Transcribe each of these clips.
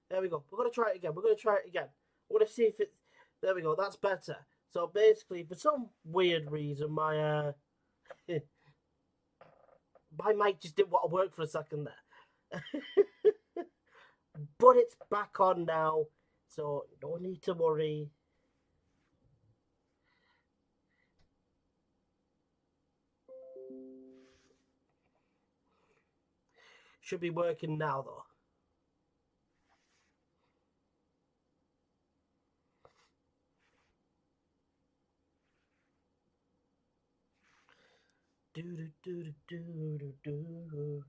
There we go. We're going to try it again. We're going to try it again. We're going to see if it's... There we go. That's better. So basically, for some weird reason, my my mic just didn't want to work for a second there. But it's back on now, so no need to worry. Should be working now, though. Do do do do do do.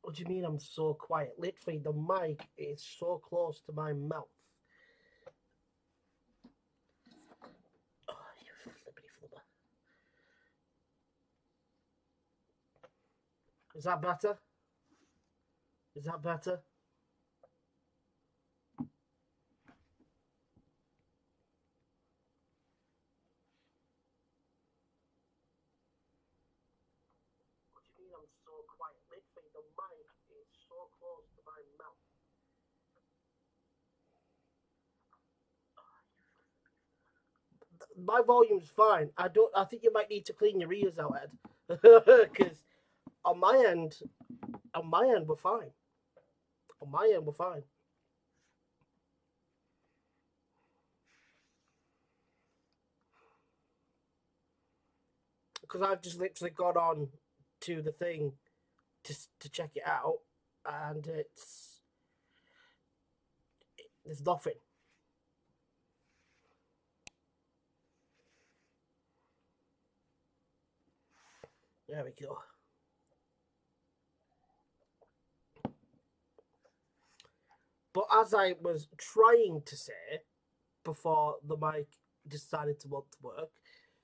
What do you mean I'm so quiet? Literally, the mic is so close to my mouth. Oh, you flippity flipper. Is that better? Is that better? What do you mean I'm so quiet? Literally, the mic is so close to my mouth. My volume's fine. I think you might need to clean your ears out, Ed, because on my end, we're fine. On my end, we're fine. Because I've just literally gone on to the thing to check it out, and there's nothing. There we go. But as I was trying to say before the mic decided to want to work,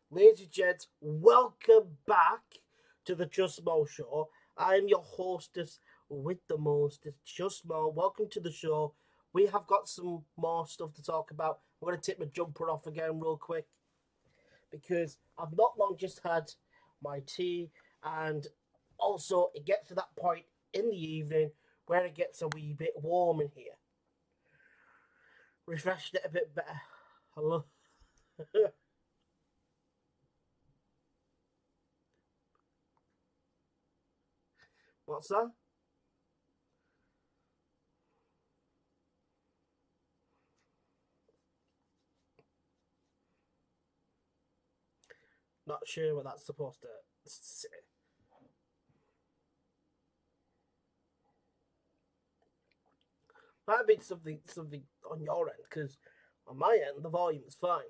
ladies and gents, welcome back to the Just Mo Show. I am your hostess with the mostest, Just Mo. Welcome to the show. We have got some more stuff to talk about. I'm going to take my jumper off again real quick because I've not long just had my tea, and also it gets to that point in the evening where it gets a wee bit warm in here. Refreshed it a bit better. Hello. What's that? Not sure what that's supposed to say. Might be something on your end, because on my end the volume is fine.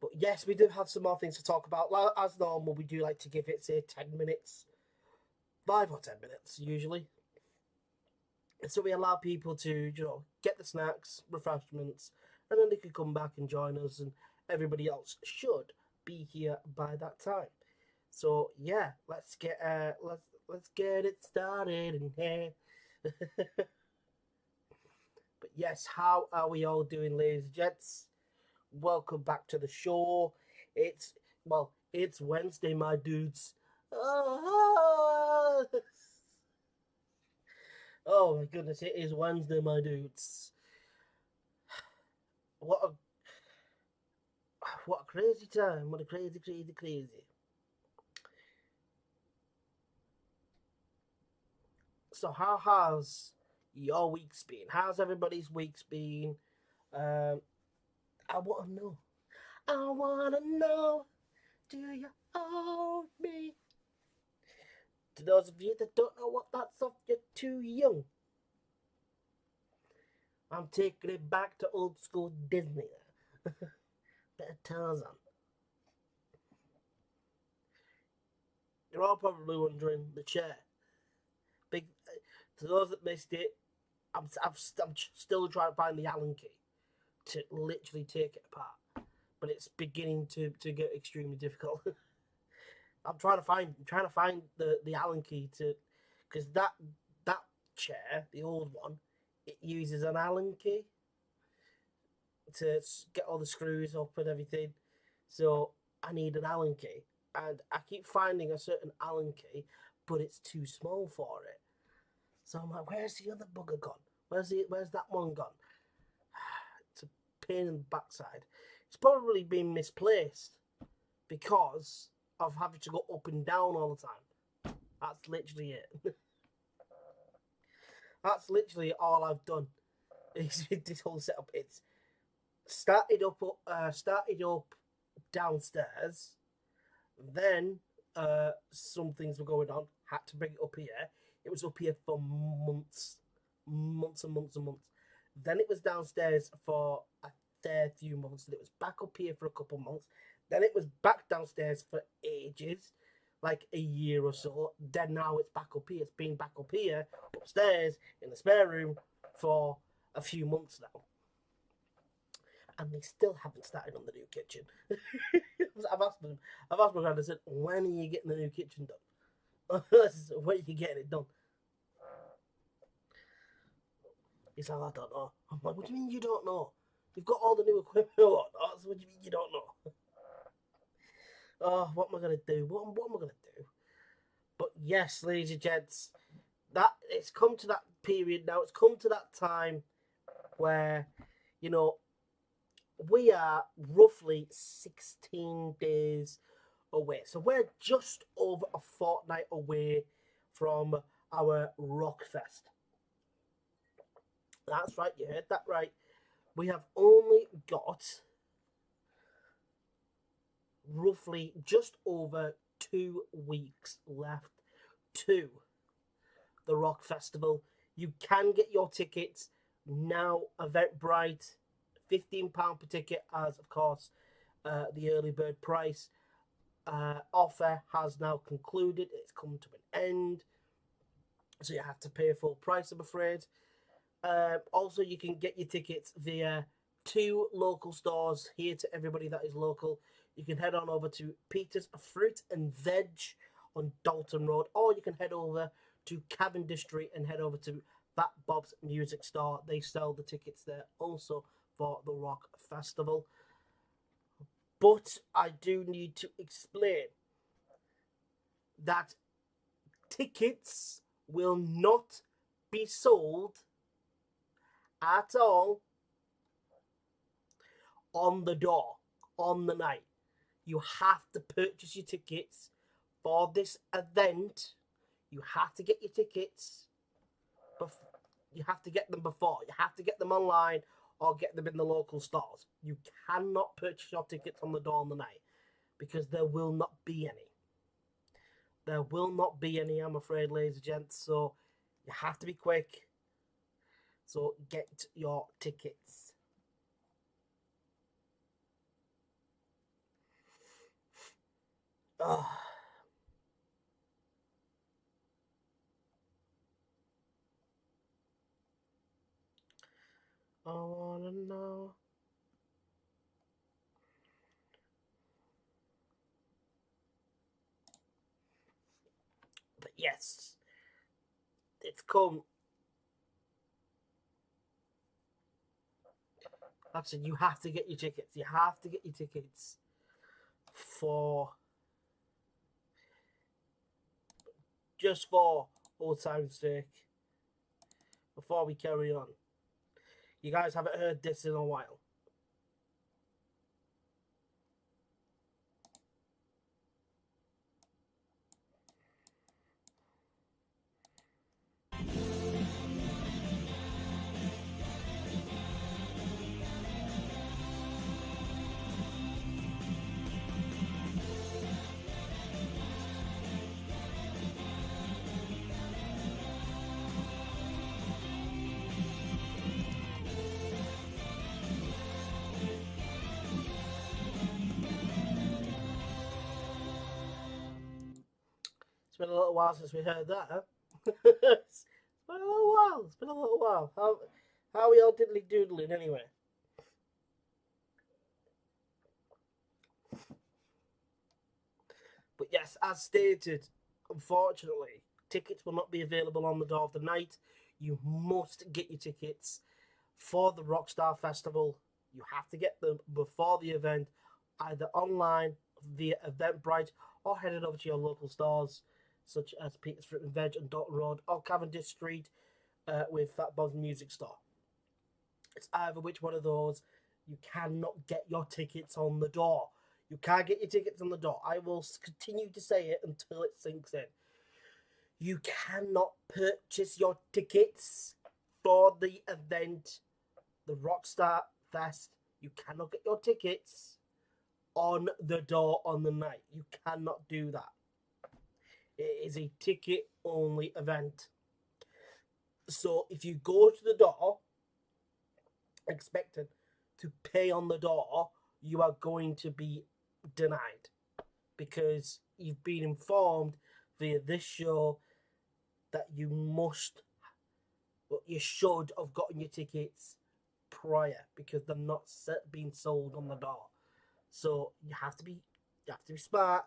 But yes, we do have some more things to talk about. As normal, we do like to give it, say, 10 minutes, 5 or 10 minutes usually. And so we allow people to, get the snacks, refreshments, and then they can come back and join us, and everybody else should be here by that time. So yeah, let's get it started in here. But yes, how are we all doing, ladies and gents? Welcome back to the show. It's Wednesday, my dudes. Ah! Oh my goodness, it is Wednesday, my dudes. What a what a crazy time! What a crazy. So how has your week's been? How's everybody's week's been? Um, I want to know. I want to know. Do you own me? To those of you that don't know what that's off, you're too young. I'm taking it back to old school Disney. Bit of Tarzan. You're all probably wondering the chair. Big. To those that missed it, I'm still trying to find the Allen key to literally take it apart, but it's beginning to get extremely difficult. I'm trying to find the Allen key to, because that chair, the old one, it uses an Allen key to get all the screws up and everything. So I need an Allen key, and I keep finding a certain Allen key, but it's too small for it. So I'm like, where's the other bugger gone? Where's that one gone? It's a pain in the backside. It's probably been misplaced because of having to go up and down all the time. That's literally it. That's literally all I've done. Is this whole setup. It's started up downstairs. Then some things were going on. Had to bring it up here. It was up here for months. Then it was downstairs for a fair few months. Then it was back up here for a couple months. Then it was back downstairs for ages, like a year or so. Then now it's back up here. It's been back up here, upstairs, in the spare room for a few months now. And they still haven't started on the new kitchen. I've asked my granddad, I said, when are you getting the new kitchen done? When are you getting it done? He's like, I don't know. I'm like, what do you mean you don't know? You've got all the new equipment. What do you mean you don't know? Oh, what am I going to do? What am I going to do? But yes, ladies and gents, that it's come to that period now. It's come to that time where, we are roughly 16 days away. So we're just over a fortnight away from our Rockfest. That's right, you heard that right. We have only got roughly just over 2 weeks left to the Rock Festival. You can get your tickets now. Eventbrite, £15 per ticket, as of course the early bird price offer has now concluded. It's come to an end, so you have to pay full price, I'm afraid. Also, you can get your tickets via 2 local stores here to everybody that is local. You can head on over to Peter's Fruit and Veg on Dalton Road, or you can head over to Cavendish Street and head over to Fat Bob's Music Store. They sell the tickets there also for the Rock Festival. But I do need to explain that tickets will not be sold at all on the door, on the night. You have to purchase your tickets for this event. You have to get your tickets. You have to get them before. You have to get them online, or get them in the local stores. You cannot purchase your tickets on the door on the night because there will not be any. There will not be any, I'm afraid, ladies and gents. So you have to be quick. So get your tickets. Oh. I wanna know. But yes, it's come. Like I said, you have to get your tickets. You have to get your tickets for just for old time's sake. Before we carry on, you guys haven't heard this in a while. It's been a little while since we heard that, huh? It's been a little while. It's been a little while. How are y'all diddly doodling anyway? But yes, as stated, unfortunately, tickets will not be available on the door of the night. You must get your tickets for the Rockstar Festival. You have to get them before the event, either online via Eventbrite or headed over to your local stores, such as Peter's Fruit and Veg and Dalton Road or Cavendish Street with Fat Bob's Music Store. It's either which one of those. You cannot get your tickets on the door. You can't get your tickets on the door. I will continue to say it until it sinks in. You cannot purchase your tickets for the event, the Rockstar Fest. You cannot get your tickets on the door on the night. You cannot do that. It is a ticket only event. So if you go to the door expecting to pay on the door, you are going to be denied because you've been informed via this show that you should have gotten your tickets prior because they're not being sold on the door. So you have to be smart,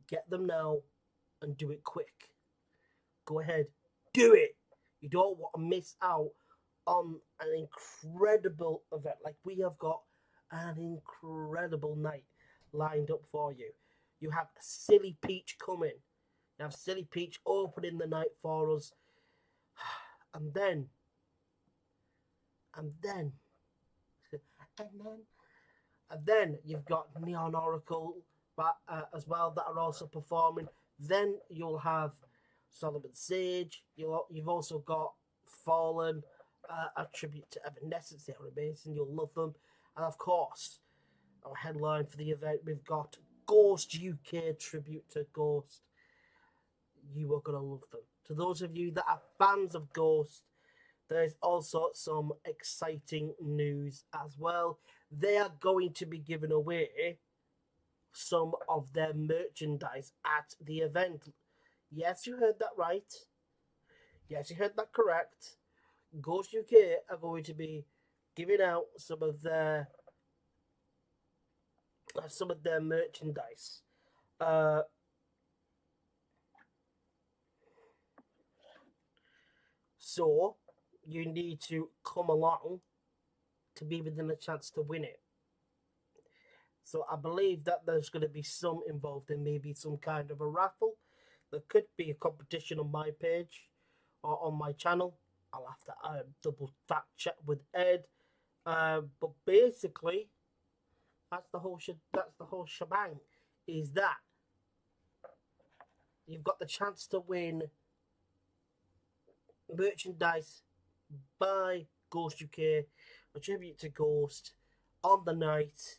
get them now, and do it quick. Go ahead, do it. You don't want to miss out on an incredible event. Like we have got an incredible night lined up for you. You have Silly Peach coming. You have Silly Peach opening the night for us. And then you've got Neon Oracle as well that are also performing. Then you'll have Solomon Sage. You've also got Fallen, a tribute to Evanescence. They are amazing. You'll love them. And of course, our headline for the event, we've got Ghost UK tribute to Ghost. You are going to love them. To those of you that are fans of Ghost, there's also some exciting news as well. They are going to be giving away some of their merchandise at the event. Yes, you heard that right. Yes, you heard that correct. Ghost UK are going to be giving out some of their merchandise. So you need to come along to be within a chance to win it. So I believe that there's going to be some involved in maybe some kind of a raffle. There could be a competition on my page or on my channel. I'll have to double fact check with Ed. But basically, that's the whole shebang. Is that you've got the chance to win merchandise by Ghost UK, a tribute to Ghost on the night.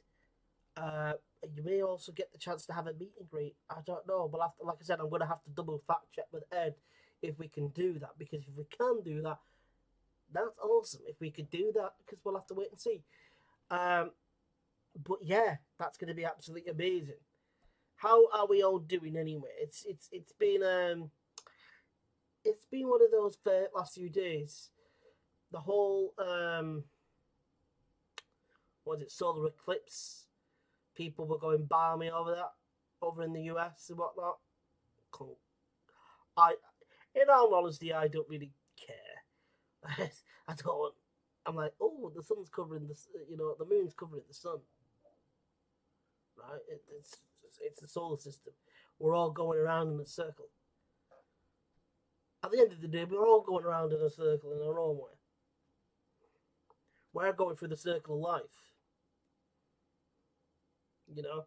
You may also get the chance to have a meet and greet. I don't know, but after, like I said, I'm going to have to double fact check with Ed if we can do that. Because if we can do that, that's awesome. If we could do that, because we'll have to wait and see. But yeah, that's going to be absolutely amazing. How are we all doing anyway? It's been one of those last few days. The whole what was it, solar eclipse? People were going balmy over that, over in the US and whatnot. Cool. In all honesty, I don't really care. I don't. I'm like, oh, the sun's covering the, the moon's covering the sun. Right? It's the solar system. We're all going around in a circle. At the end of the day, we're all going around in a circle in our own way. We're going through the circle of life. You know?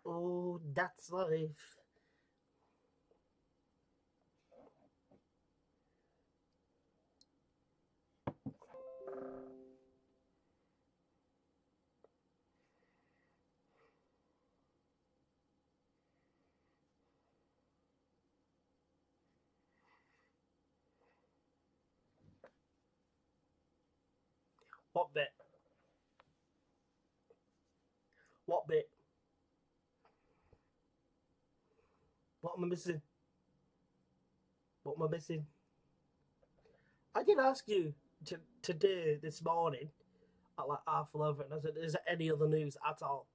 Oh, that's life. What bit? What bit? What am I missing? What am I missing? I did ask you today, this morning, at like 11:30. I said, is there any other news at all?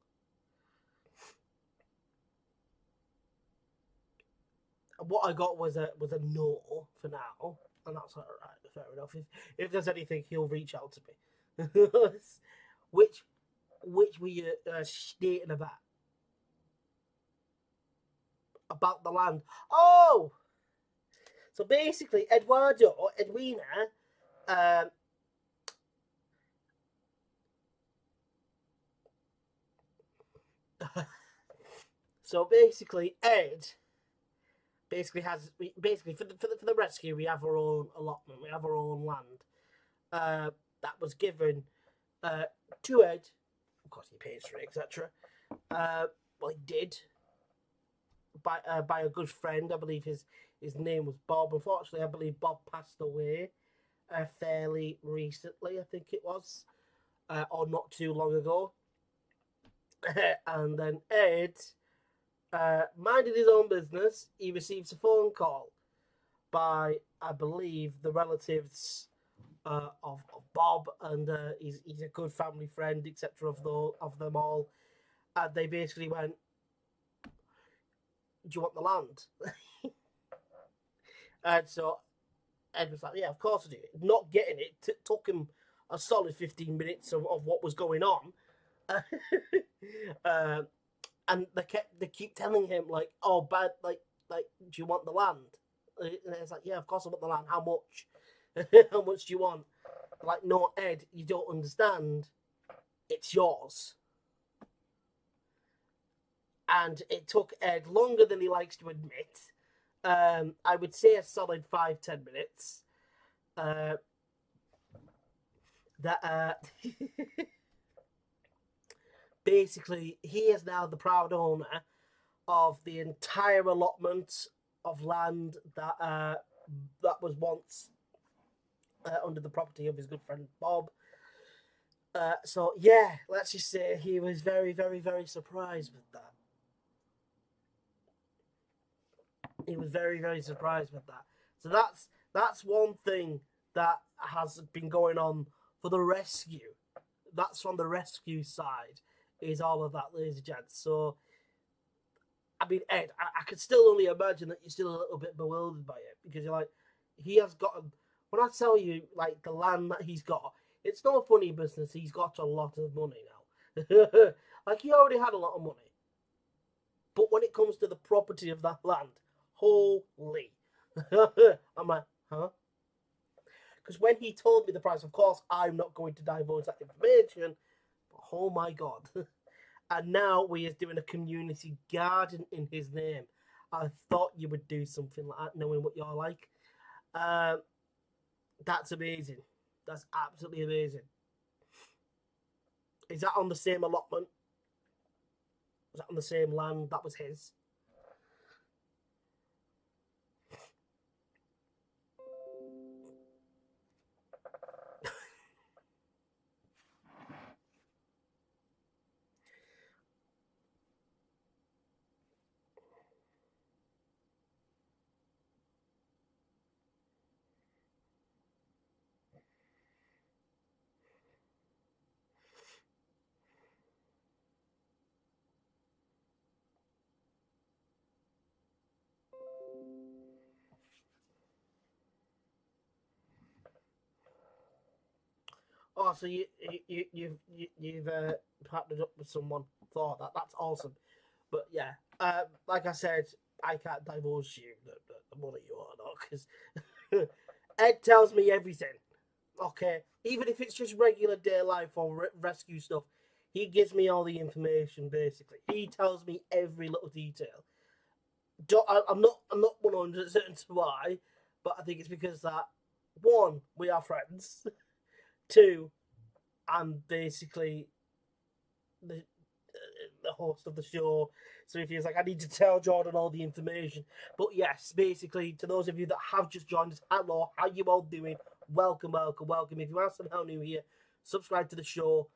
And what I got was a no for now, and that's all right. Fair enough. If there's anything, he'll reach out to me. which we stating about the land. Oh, so basically, Edwina, um, so basically Ed basically for the rescue, we have our own allotment, we have our own land that was given to Ed. Of course, he pays for it, etc. Well, he did by a good friend. I believe his name was Bob. Unfortunately, I believe Bob passed away fairly recently. I think it was, or not too long ago. And then Ed minded his own business. He receives a phone call by, I believe, the relatives of Bob, and he's a good family friend, etc. of them all. And they basically went, "Do you want the land?" And so Ed was like, "Yeah, of course I do." Not getting it took him a solid 15 minutes of what was going on. And they keep telling him like, "Oh, bad, like, do you want the land?" And it's like, "Yeah, of course I want the land. How much? How much do you want?" Like, "No, Ed, you don't understand. It's yours." And it took Ed longer than he likes to admit. I would say a solid 5-10 minutes. That basically he is now the proud owner of the entire allotment of land that was once under the property of his good friend Bob. So yeah, let's just say he was very, very, very surprised with that. He was very, very surprised with that. So that's one thing that has been going on for the rescue. That's from the rescue side, is all of that, ladies and gents. So, I mean, Ed, I could still only imagine that you're still a little bit bewildered by it, because you're like, he has got, when I tell you, like, the land that he's got, it's no funny business. He's got a lot of money now. Like, he already had a lot of money. But when it comes to the property of that land, holy. I'm like, huh? Because when he told me the price, of course, I'm not going to divulge that information. But oh my god. And now we is doing a community garden in his name. I thought you would do something like that, knowing what you're like. Um, that's amazing. That's absolutely amazing. Is that on the same allotment? Was that on the same land that was his? Oh, so you've partnered up with someone for that. That's awesome. But yeah, like I said, I can't divulge you the money you are not because Ed tells me everything. Okay, even if it's just regular day life or rescue stuff, he gives me all the information. Basically, he tells me every little detail. I'm not 100 certain why, but I think it's because that one, we are friends. Two, I'm basically the host of the show, so he feels like I need to tell Jordan all the information. But yes, basically, to those of you that have just joined us, hello, how you all doing? Welcome, welcome, welcome. If you are somehow new here, subscribe to the show.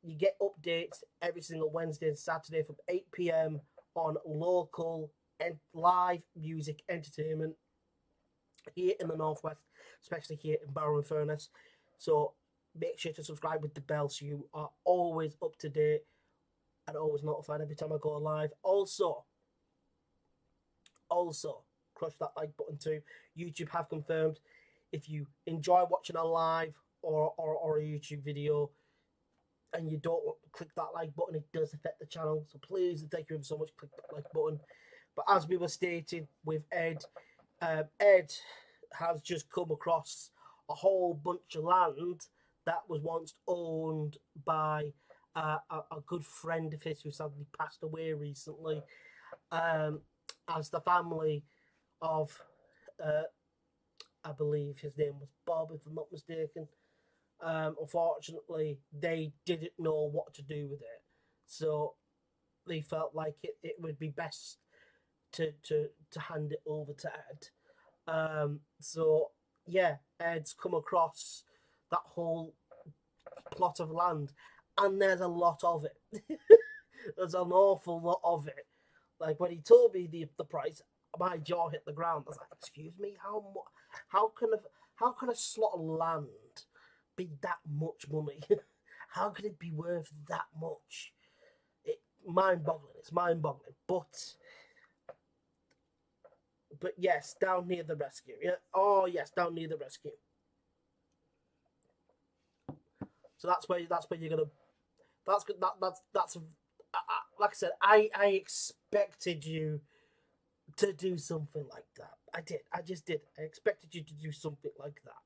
You get updates every single Wednesday and Saturday from 8 p.m. on local and live music entertainment here in the Northwest, especially here in Barrow and Furness. So make sure to subscribe with the bell so you are always up to date and always notified every time I go live. Also, crush that like button too. YouTube have confirmed if you enjoy watching a live or a YouTube video and you don't click that like button, it does affect the channel. So please, and thank you ever so much, click that like button. But as we were stating with Ed, Ed has just come across a whole bunch of land that was once owned by a good friend of his who sadly passed away recently. As the family of, I believe his name was Bob, if I'm not mistaken. Unfortunately, they didn't know what to do with it, so they felt like it would be best to hand it over to Ed. So yeah, Ed's come across that whole plot of land, and there's a lot of it. There's an awful lot of it. Like when he told me the price, my jaw hit the ground. I was like, "Excuse me, How can a how can a slot of land be that much money? How can it be worth that much? It mind-boggling. It's mind-boggling. But yes, down near the rescue. Yeah. Oh yes, down near the rescue. So that's where you're gonna. That's good. That's like I said. I expected you to do something like that. I did. I just did. I expected you to do something like that,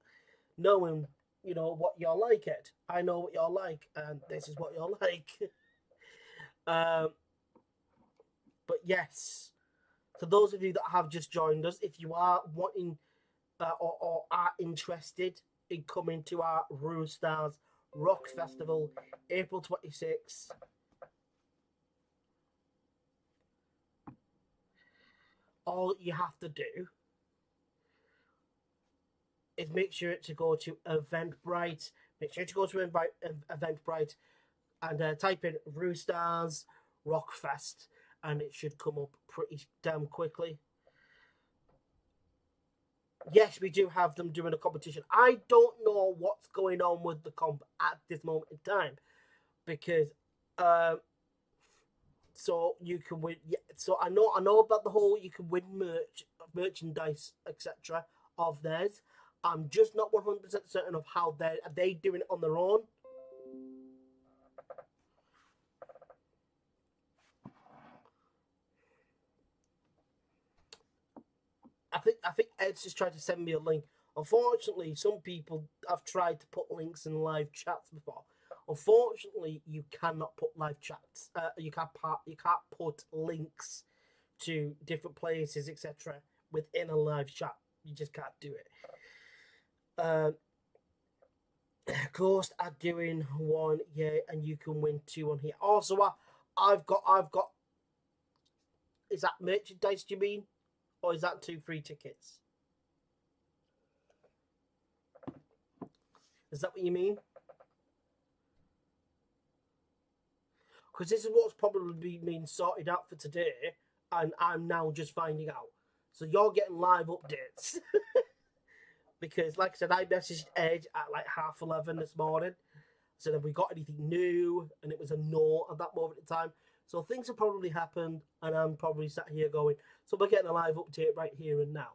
knowing what you're like, Ed. I know what you're like, and this is what you're like. um, but yes, for those of you that have just joined us, if you are wanting or are interested in coming to our Rue Stars Rock Festival, April 26th, all you have to do is make sure to go to Eventbrite. Make sure to go to Eventbrite and type in Rue Stars Rock Fest, and it should come up pretty damn quickly. Yes, we do have them doing a competition. I don't know what's going on with the comp at this moment in time because so you can win. Yeah, so I know about the whole you can win merchandise, etc. of theirs. I'm just not 100% certain of how they doing it on their own. I think Ed's just tried to send me a link. Unfortunately, some people have tried to put links in live chats before. Unfortunately, you cannot put live chats. You can't put links to different places, etc., within a live chat. You just can't do it. Ghost are doing one, yeah, and you can win 2 on here. Also, I've got. Is that merchandise? Do you mean, or is that 2 free tickets? Is that what you mean? Because this is what's probably been sorted out for today, and I'm now just finding out. So you're getting live updates. Because, like I said, I messaged Ed at like 11:30 this morning. I said, have we got anything new? And it was a no at that moment in time. So things have probably happened, and I'm probably sat here going, so we're getting a live update right here and now.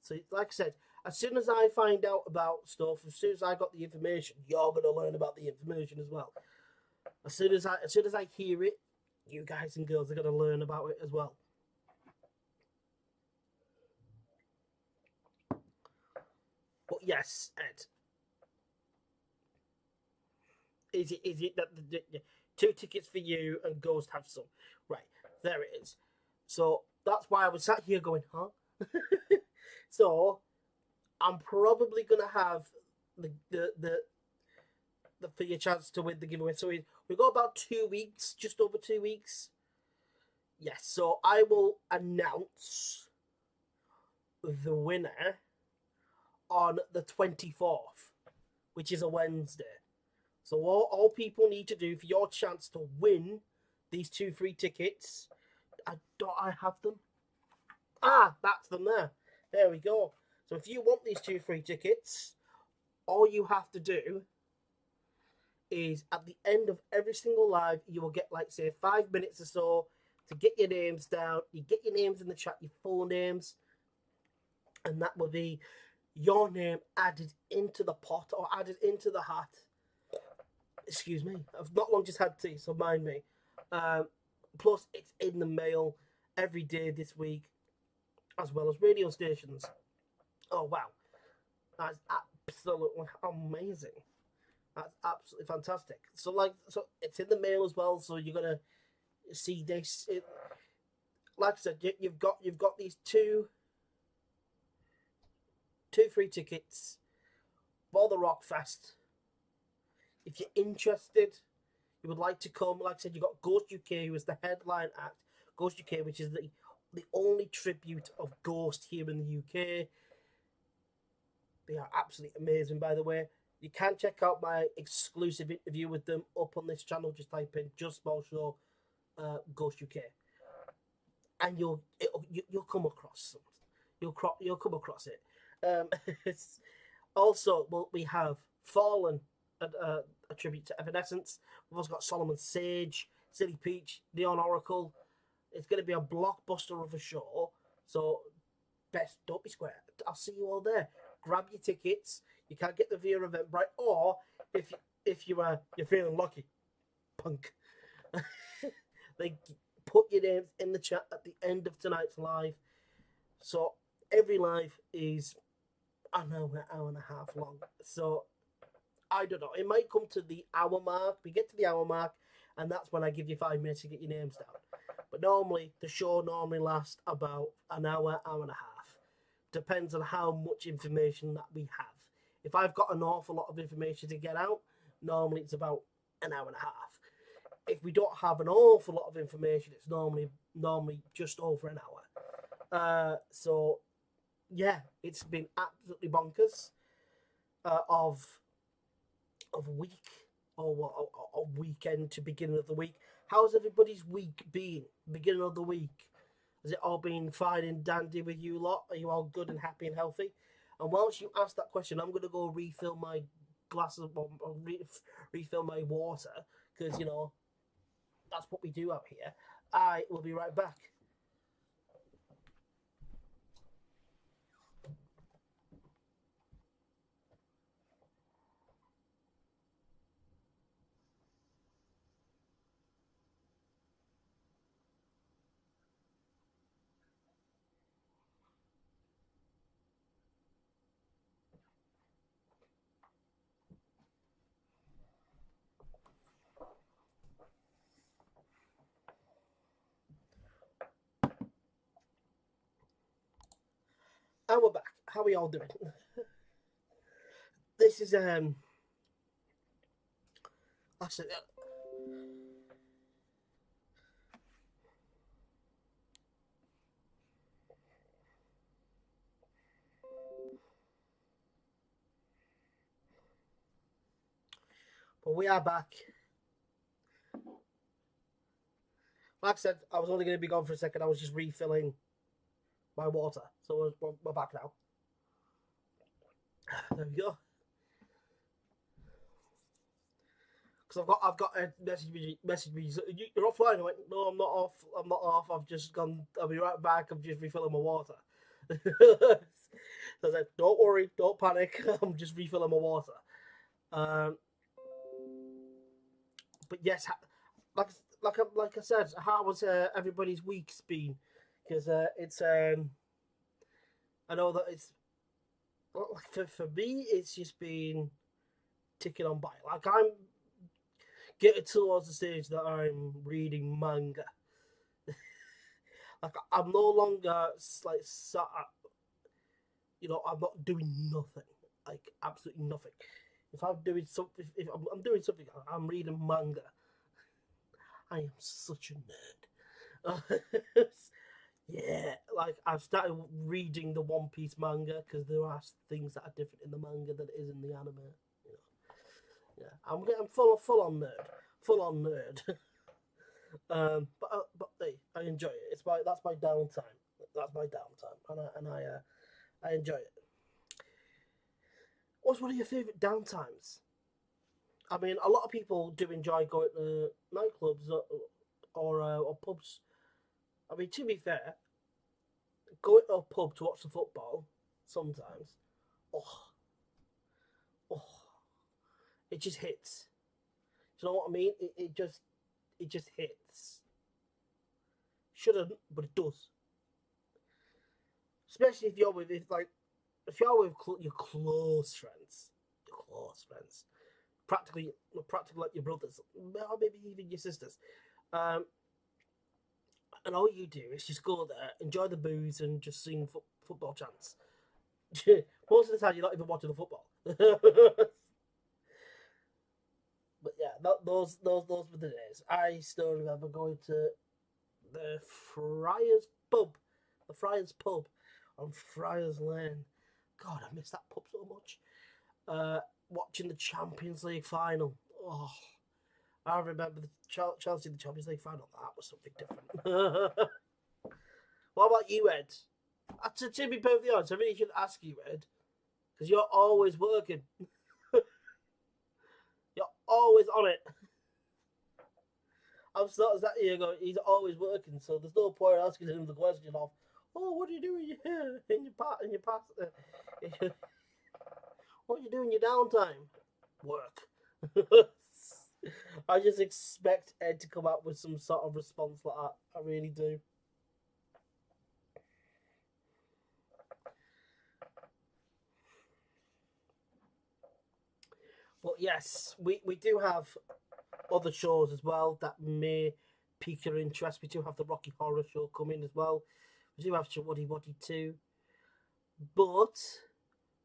So, like I said, as soon as I find out about stuff, as soon as I got the information, you're going to learn about the information as well. As soon as I hear it, you guys and girls are going to learn about it as well. But yes, Ed, is it that the 2 tickets for you and Ghost have some? Right, there it is. So that's why I was sat here going, huh? So I'm probably gonna have the for your chance to win the giveaway. So we've got about 2 weeks, just over 2 weeks. Yes, so I will announce the winner on the 24th, which is a Wednesday. So all people need to do for your chance to win these 2 free tickets, I have them? Ah, that's them there. There we go. So if you want these 2 free tickets, all you have to do is at the end of every single live, you will get like say 5 minutes or so to get your names down. You get your names in the chat, your full names, and that will be your name added into the pot or added into the hat. Excuse me, I've not long just had tea, so mind me. Plus, it's in the mail every day this week, as well as radio stations. Oh wow, that's absolutely amazing. That's absolutely fantastic. So it's in the mail as well. So you're gonna see this. Like I said, you've got these two free tickets for the Rock Fest. If you're interested, you would like to come. Like I said, you got Ghost UK, who is the headline act. Ghost UK, which is the only tribute of Ghost here in the UK. They are absolutely amazing, by the way. You can check out my exclusive interview with them up on this channel. Just type in Just Small Show Ghost UK, and you'll come across something. You'll come across it. Also, we have Fallen, a tribute to Evanescence. We've also got Solomon Sage, Silly Peach, Neon Oracle. It's going to be a blockbuster of a show. So, don't be square. I'll see you all there. Grab your tickets. You can't get them via Eventbrite, or if you're feeling lucky, punk. They put your names in the chat at the end of tonight's live. So every live is an hour and a half long. So I don't know. It might come to the hour mark. We get to the hour mark, and that's when I give you 5 minutes to get your names down. But normally, the show normally lasts about an hour, hour and a half. Depends on how much information that we have. If I've got an awful lot of information to get out, normally it's about an hour and a half. If we don't have an awful lot of information, it's normally just over an hour. So yeah, it's been absolutely bonkers of a week or a weekend to beginning of the week. How's everybody's week been? Beginning of the week. Has it all been fine and dandy with you lot? Are you all good and happy and healthy? And whilst you ask that question, I'm going to go refill my glasses, or refill my water, because, that's what we do out here. I will be right back. And we're back. How are y'all doing? This is actually, but we are back. Like I said, I was only going to be gone for a second. I was just refilling my water, so we're back now. There we go. Because I've got a message me. You're offline. I went, no, I'm not off. I'm not off. I've just gone. I'll be right back. I'm just refilling my water. So I said, don't worry, don't panic. I'm just refilling my water. Um, but yes, like I said, how was everybody's week's been? Because it's I know that it's for me, it's just been ticking on by. Like I'm getting towards the stage that I'm reading manga. Like I'm no longer like sat at, I'm not doing nothing, like absolutely nothing. If I'm doing something, if I'm doing something, I'm reading manga. I am such a nerd. Yeah, like I've started reading the One Piece manga because there are things that are different in the manga than it is in the anime. You know? Yeah, I'm getting full on nerd. But hey, I enjoy it. That's my downtime. That's my downtime, I enjoy it. What's one of your favorite downtimes? I mean, a lot of people do enjoy going to nightclubs or pubs. I mean, to be fair, going to a pub to watch the football sometimes, oh, oh, it just hits. Do you know what I mean? It just hits. Shouldn't, but it does. Especially if you're with your close friends, practically like your brothers, or maybe even your sisters. Um, and all you do is just go there, enjoy the booze, and just sing football chants. Most of the time, you're not even watching the football. But yeah, those were the days. I still remember going to the Friars pub, the Friars pub on Friars Lane. God, I miss that pub so much. Watching the Champions League final. Oh, I remember the Chelsea the Champions League final. That was something different. What about you, Ed? To be perfectly honest, I really should ask you, Ed, because you're always working. You're always on it. I'm starting that year ago. He's always working, so there's no point asking him the question of, "Oh, what are you doing here in your past? What are you doing in your downtime? Work." I just expect Ed to come up with some sort of response like that. I really do. But yes, we do have other shows as well that may pique your interest. We do have the Rocky Horror Show coming as well. We do have Waddy Waddy 2. But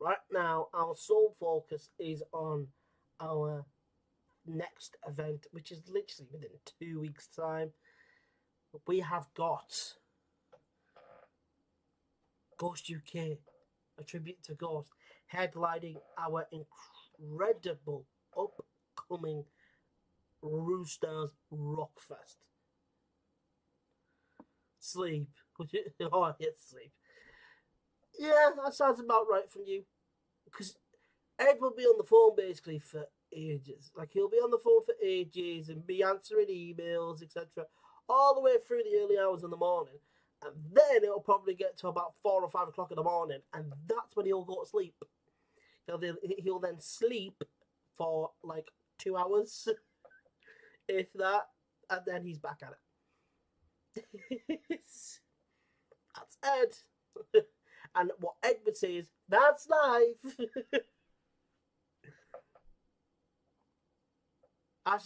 right now, our sole focus is on our next event, which is literally within 2 weeks' time. We have got Ghost UK, a tribute to Ghost, headlining our incredible upcoming Roosters Rockfest. Sleep. Oh, yes, sleep. Yeah, that sounds about right from you. Because Ed will be on the phone basically for ages. Like, he'll be on the phone for ages and be answering emails, etc. All the way through the early hours in the morning. And then it'll probably get to about 4 or 5 o'clock in the morning. And that's when he'll go to sleep. He'll then sleep for like 2 hours, if that. And then he's back at it. That's Ed. And what Ed would say is, that's life. I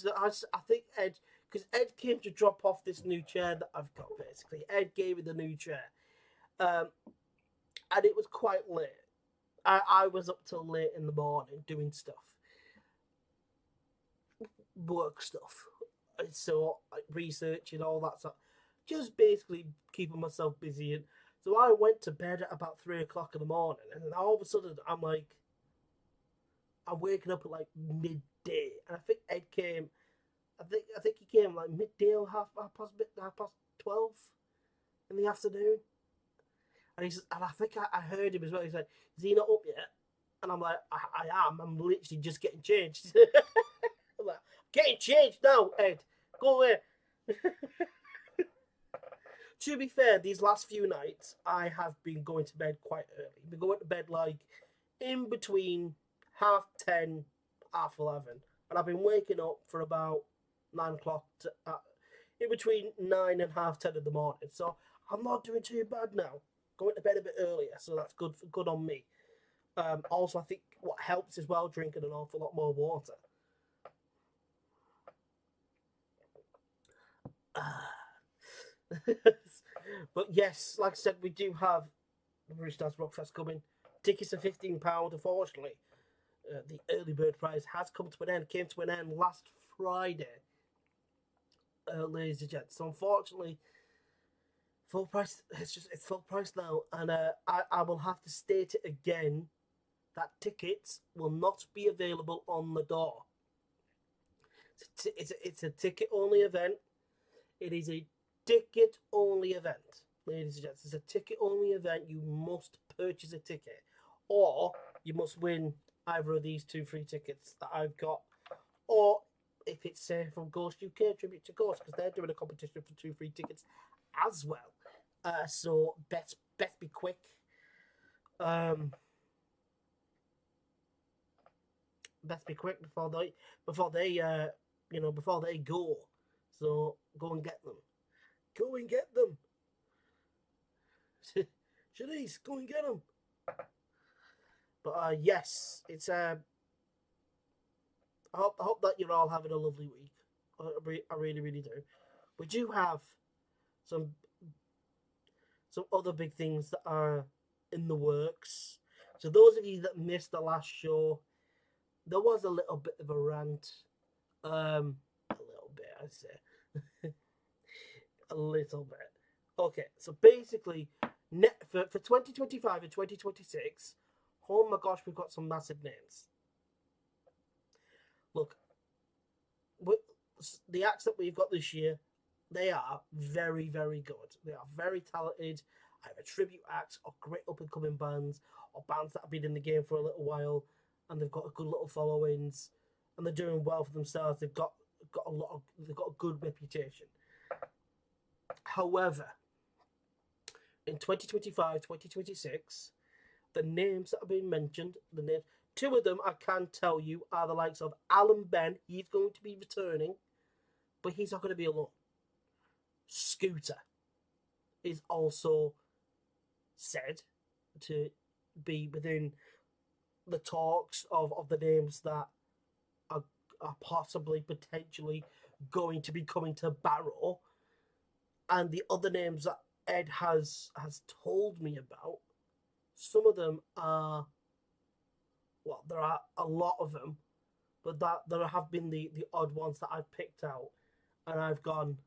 think Ed, because Ed came to drop off this new chair that I've got, basically. Ed gave me the new chair. Um, and it was quite late. I was up till late in the morning doing stuff, work stuff, so like research and all that stuff, just basically keeping myself busy. And so I went to bed at about 3 o'clock in the morning, and then all of a sudden I'm waking up at like midday, and I think Ed came. I think he came like midday or half past 12 in the afternoon, and I think I heard him as well. He said, "Is he not up yet?" And I'm like, I am. I'm literally just getting changed. I'm like, getting changed now, Ed. Go away. To be fair, these last few nights, I have been going to bed quite early. I've been going to bed like in between 10:30, 11:30. And I've been waking up for about 9 o'clock, in between 9 and 10:30 in the morning. So I'm not doing too bad now. Going to bed a bit earlier, so that's good on me. Also, I think what helps as well, drinking an awful lot more water. But yes, like I said, we do have the British Dance Rockfest coming. Tickets are £15. Unfortunately, the early bird price has come to an end. Came to an end last Friday, ladies and gents. So unfortunately, full price. It's full price now, and I will have to state it again that tickets will not be available on the door. It's a ticket only event. It is a ticket only event, ladies and gents. It's a ticket only event. You must purchase a ticket, or you must win either of these 2 free tickets that I've got, or if it's from Ghost UK, tribute to Ghost, because they're doing a competition for 2 free tickets as well. So best be quick. Best be quick before they go. So go and get them. Go and get them. Shanice, go and get them. But yes, it's I hope that you're all having a lovely week. I really, really do. We do have some other big things that are in the works. So those of you that missed the last show, there was a little bit of a rant. A little bit, I'd say. A little bit. Okay, so basically, for 2025 and 2026, oh my gosh, we've got some massive names. Look, the acts that we've got this year, they are very, very good. They are very talented. Either tribute acts or great up and coming bands or bands that have been in the game for a little while and they've got a good little followings and they're doing well for themselves. They've got a good reputation. However, in 2025, 2026, the names that have been mentioned, two of them I can tell you are the likes of Alan Ben. He's going to be returning, but he's not going to be alone. Scooter is also said to be within the talks of the names that are possibly, potentially going to be coming to Barrow. And the other names that Ed has told me about, some of them are, well, there are a lot of them, but that there have been the odd ones that I've picked out, and I've gone,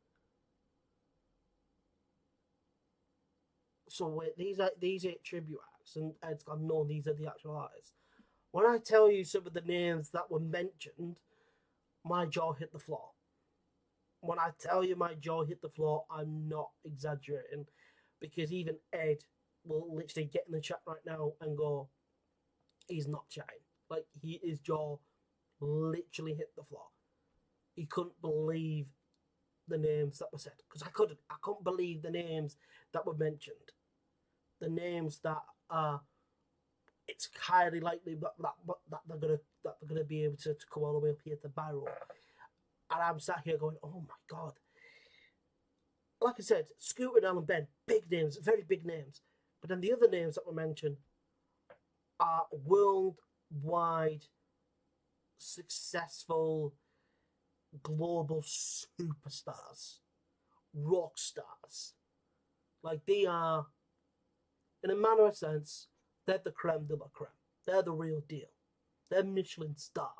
so wait, these are tribute acts, and Ed's gone, no, these are the actual artists. When I tell you some of the names that were mentioned, my jaw hit the floor. When I tell you my jaw hit the floor, I'm not exaggerating, because even Ed will literally get in the chat right now and go, he's not chatting. Like, his jaw literally hit the floor. He couldn't believe the names that were said, because I couldn't believe the names that were mentioned. The names that are, it's highly likely that they're gonna be able to come all the way up here to Barrow. And I'm sat here going, oh my God. Like I said, Scooter and Alan Ben, big names, very big names. But then the other names that were mentioned are worldwide successful global superstars, rock stars. Like, they are in a manner of sense, they're the creme de la creme. They're the real deal. They're Michelin star.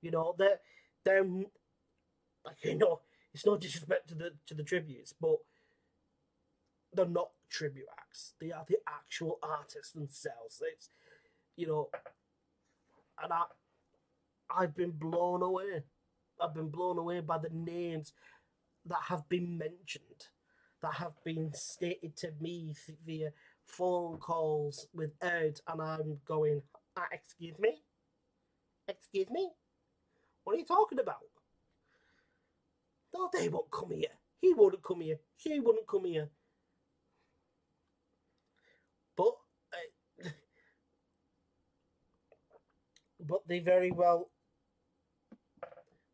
You know, they're like, you know, it's no disrespect to the tributes, but they're not tribute acts. They are the actual artists themselves. It's, you know, and I've been blown away. I've been blown away by the names that have been mentioned, that have been stated to me via phone calls with Ed, and I'm going, excuse me? Excuse me? What are you talking about? No, they won't come here. He wouldn't come here. She wouldn't come here. But, but they very well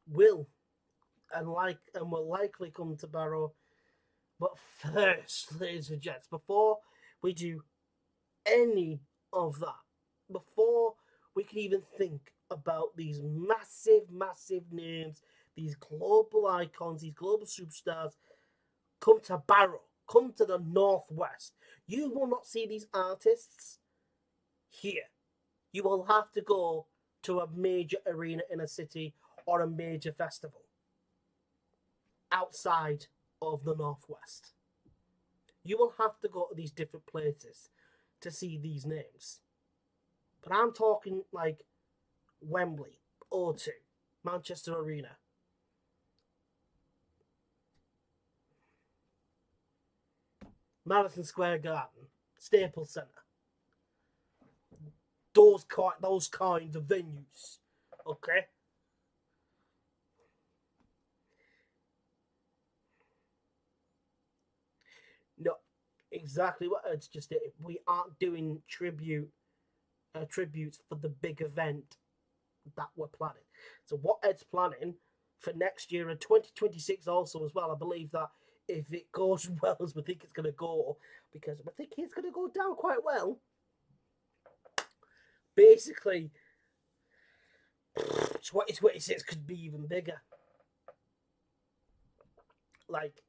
will, and will likely come to Barrow. But first, ladies and gents, before we do any of that, before we can even think about these massive, massive names, these global icons, these global superstars, come to Barrow, come to the Northwest. You will not see these artists here. You will have to go to a major arena in a city or a major festival outside of the Northwest. You will have to go to these different places to see these names. But I'm talking like Wembley, O2, Manchester Arena. Madison Square Garden, Staples Center. Those kinds of venues. Okay? No, exactly what Ed's just did. We aren't doing tributes for the big event that we're planning. So what Ed's planning for next year and 2026 also as well, I believe that if it goes well as we think it's going to go, because we think it's going to go down quite well, basically 2026 could be even bigger. Like,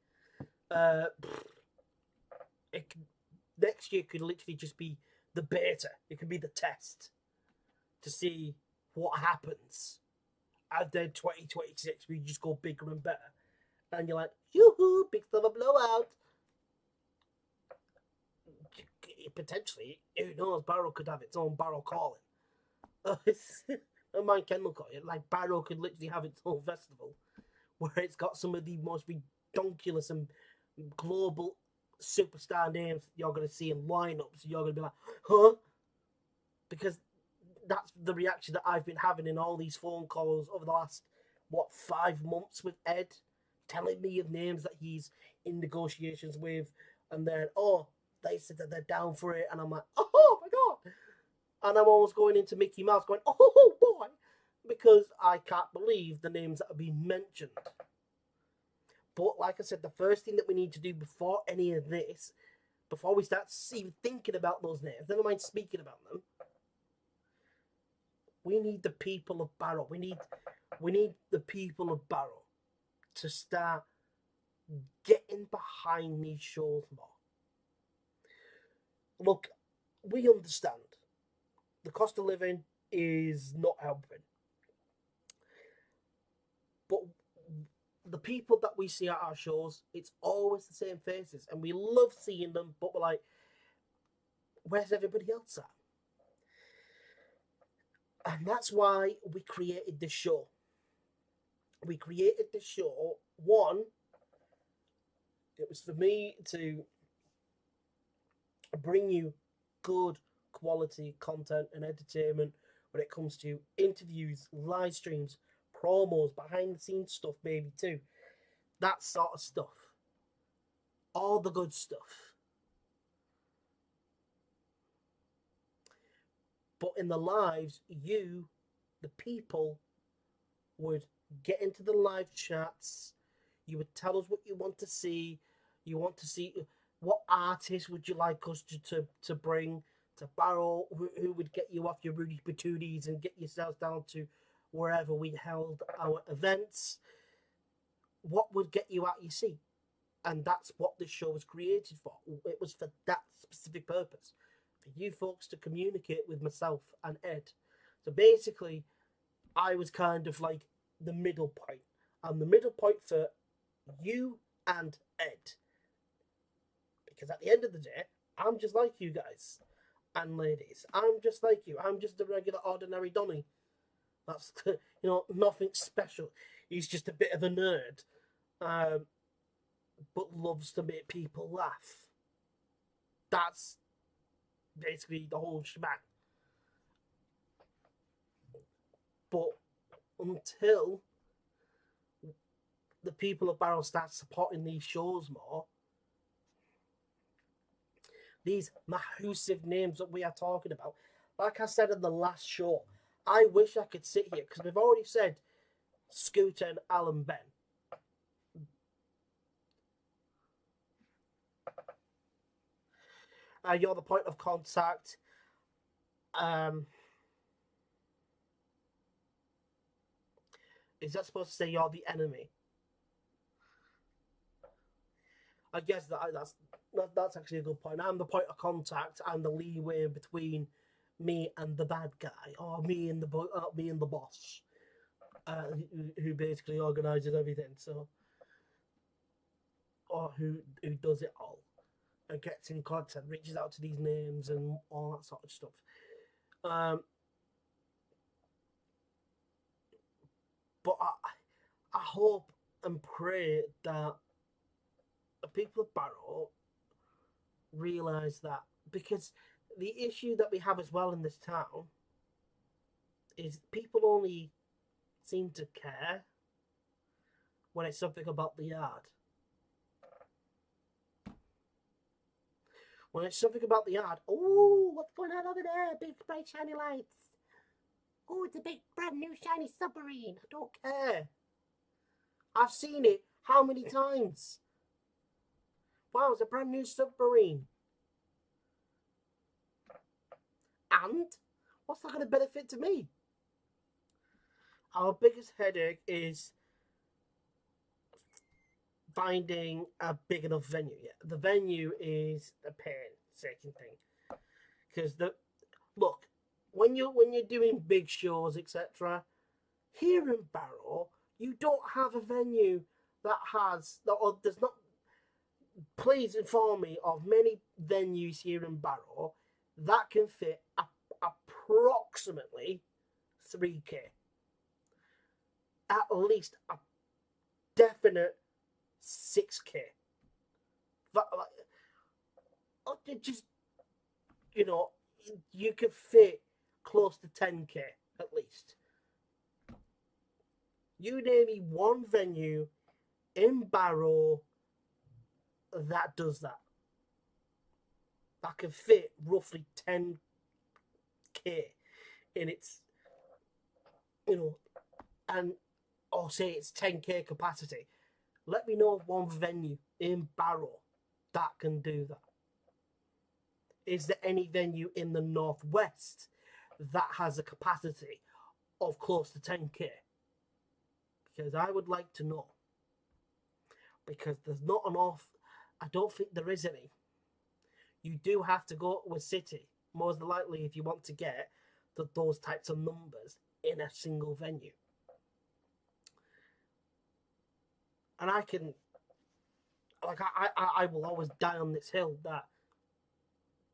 next year could literally just be the beta. It could be the test to see what happens. And then 2026, we just go bigger and better. And you're like, yoo-hoo, big summer blowout. Potentially, who knows, Barrow could have its own Barrow calling. Don't mind Kendall calling it. Like, Barrow could literally have its own festival where it's got some of the most ridiculous and global superstar names you're going to see in lineups. You're going to be like, huh? Because that's the reaction that I've been having in all these phone calls over the last, 5 months with Ed, telling me of names that he's in negotiations with, and then, they said that they're down for it, and I'm like, oh my god! And I'm almost going into Mickey Mouse going, oh boy! Because I can't believe the names that are being mentioned. But like I said, the first thing that we need to do before any of this, before we start even thinking about those names, never mind speaking about them, we need the people of Barrow. We need the people of Barrow to start getting behind these shows more. Look, we understand the cost of living is not helping. But the people that we see at our shows, it's always the same faces. And we love seeing them, but we're like, where's everybody else at? And that's why we created this show. We created this show, one, it was for me to bring you good quality content and entertainment when it comes to interviews, live streams, promos, behind the scenes stuff, maybe too. That sort of stuff. All the good stuff. But in the lives, you, the people, would get into the live chats. You would tell us what you want to see. You want to see what artist would you like us to bring to Barrow, who would get you off your Rudy Patooties and get yourselves down to wherever we held our events. What would get you out your seat? And that's what this show was created for. It was for that specific purpose. For you folks to communicate with myself and Ed. So basically, I was kind of like the middle point. I'm the middle point for you and Ed. Because at the end of the day, I'm just like you guys and ladies. I'm just like you. I'm just a regular, ordinary Donny. That's, nothing special. He's just a bit of a nerd. But loves to make people laugh. That's basically the whole shebang. But until the people of Barrow start supporting these shows more, these massive names that we are talking about, like I said in the last show, I wish I could sit here, because we've already said Scooter and Alan Ben. You're the point of contact. Is that supposed to say you're the enemy? I guess that's actually a good point. I'm the point of contact. I'm the leeway between me and the bad guy, or me and the boss, who basically organises everything. So, or who does it all and gets in contact, reaches out to these names and all that sort of stuff. But I hope and pray that the people of Barrow realise that, because the issue that we have as well in this town is people only seem to care when it's something about the yard. When it's something about the yard, oh, what's going on over there? Big, bright, shiny lights. Oh, it's a big, brand new, shiny submarine. I don't care. I've seen it how many times? Wow, it's a brand new submarine. And what's that going to benefit to me? Our biggest headache is finding a big enough venue. Yeah, the venue is a painstaking thing, because look, when you're doing big shows, etc., here in Barrow, you don't have a venue that has or there's not. Please inform me of many venues here in Barrow that can fit approximately 3K. At least a definite 6K. But just, you could fit close to 10K at least. You name me one venue in Barrow that does that. That can fit roughly 10K in its, or say it's 10K capacity. Let me know of one venue in Barrow that can do that. Is there any venue in the Northwest that has a capacity of close to 10K? Because I would like to know. Because there's not enough. I don't think there is any. You do have to go to a city, most likely, if you want to get those types of numbers in a single venue. And I will always die on this hill that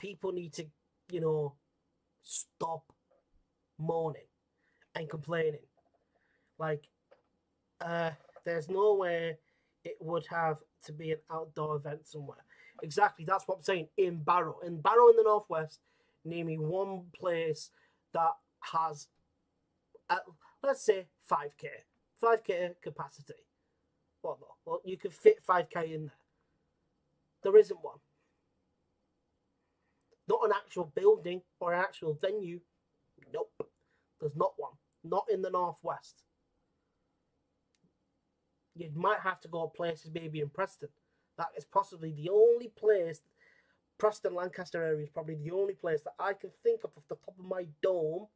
people need to, stop moaning and complaining. Like, there's no way it would have to be an outdoor event somewhere. Exactly, that's what I'm saying. In Barrow in the Northwest, name me one place that has, let's say, 5K capacity. Well, no, well, you could fit 5K in there. There isn't one. Not an actual building or an actual venue. Nope. There's not one. Not in the Northwest. You might have to go places maybe in Preston. That is possibly the only place. Preston, Lancaster area is probably the only place that I can think of off the top of my dome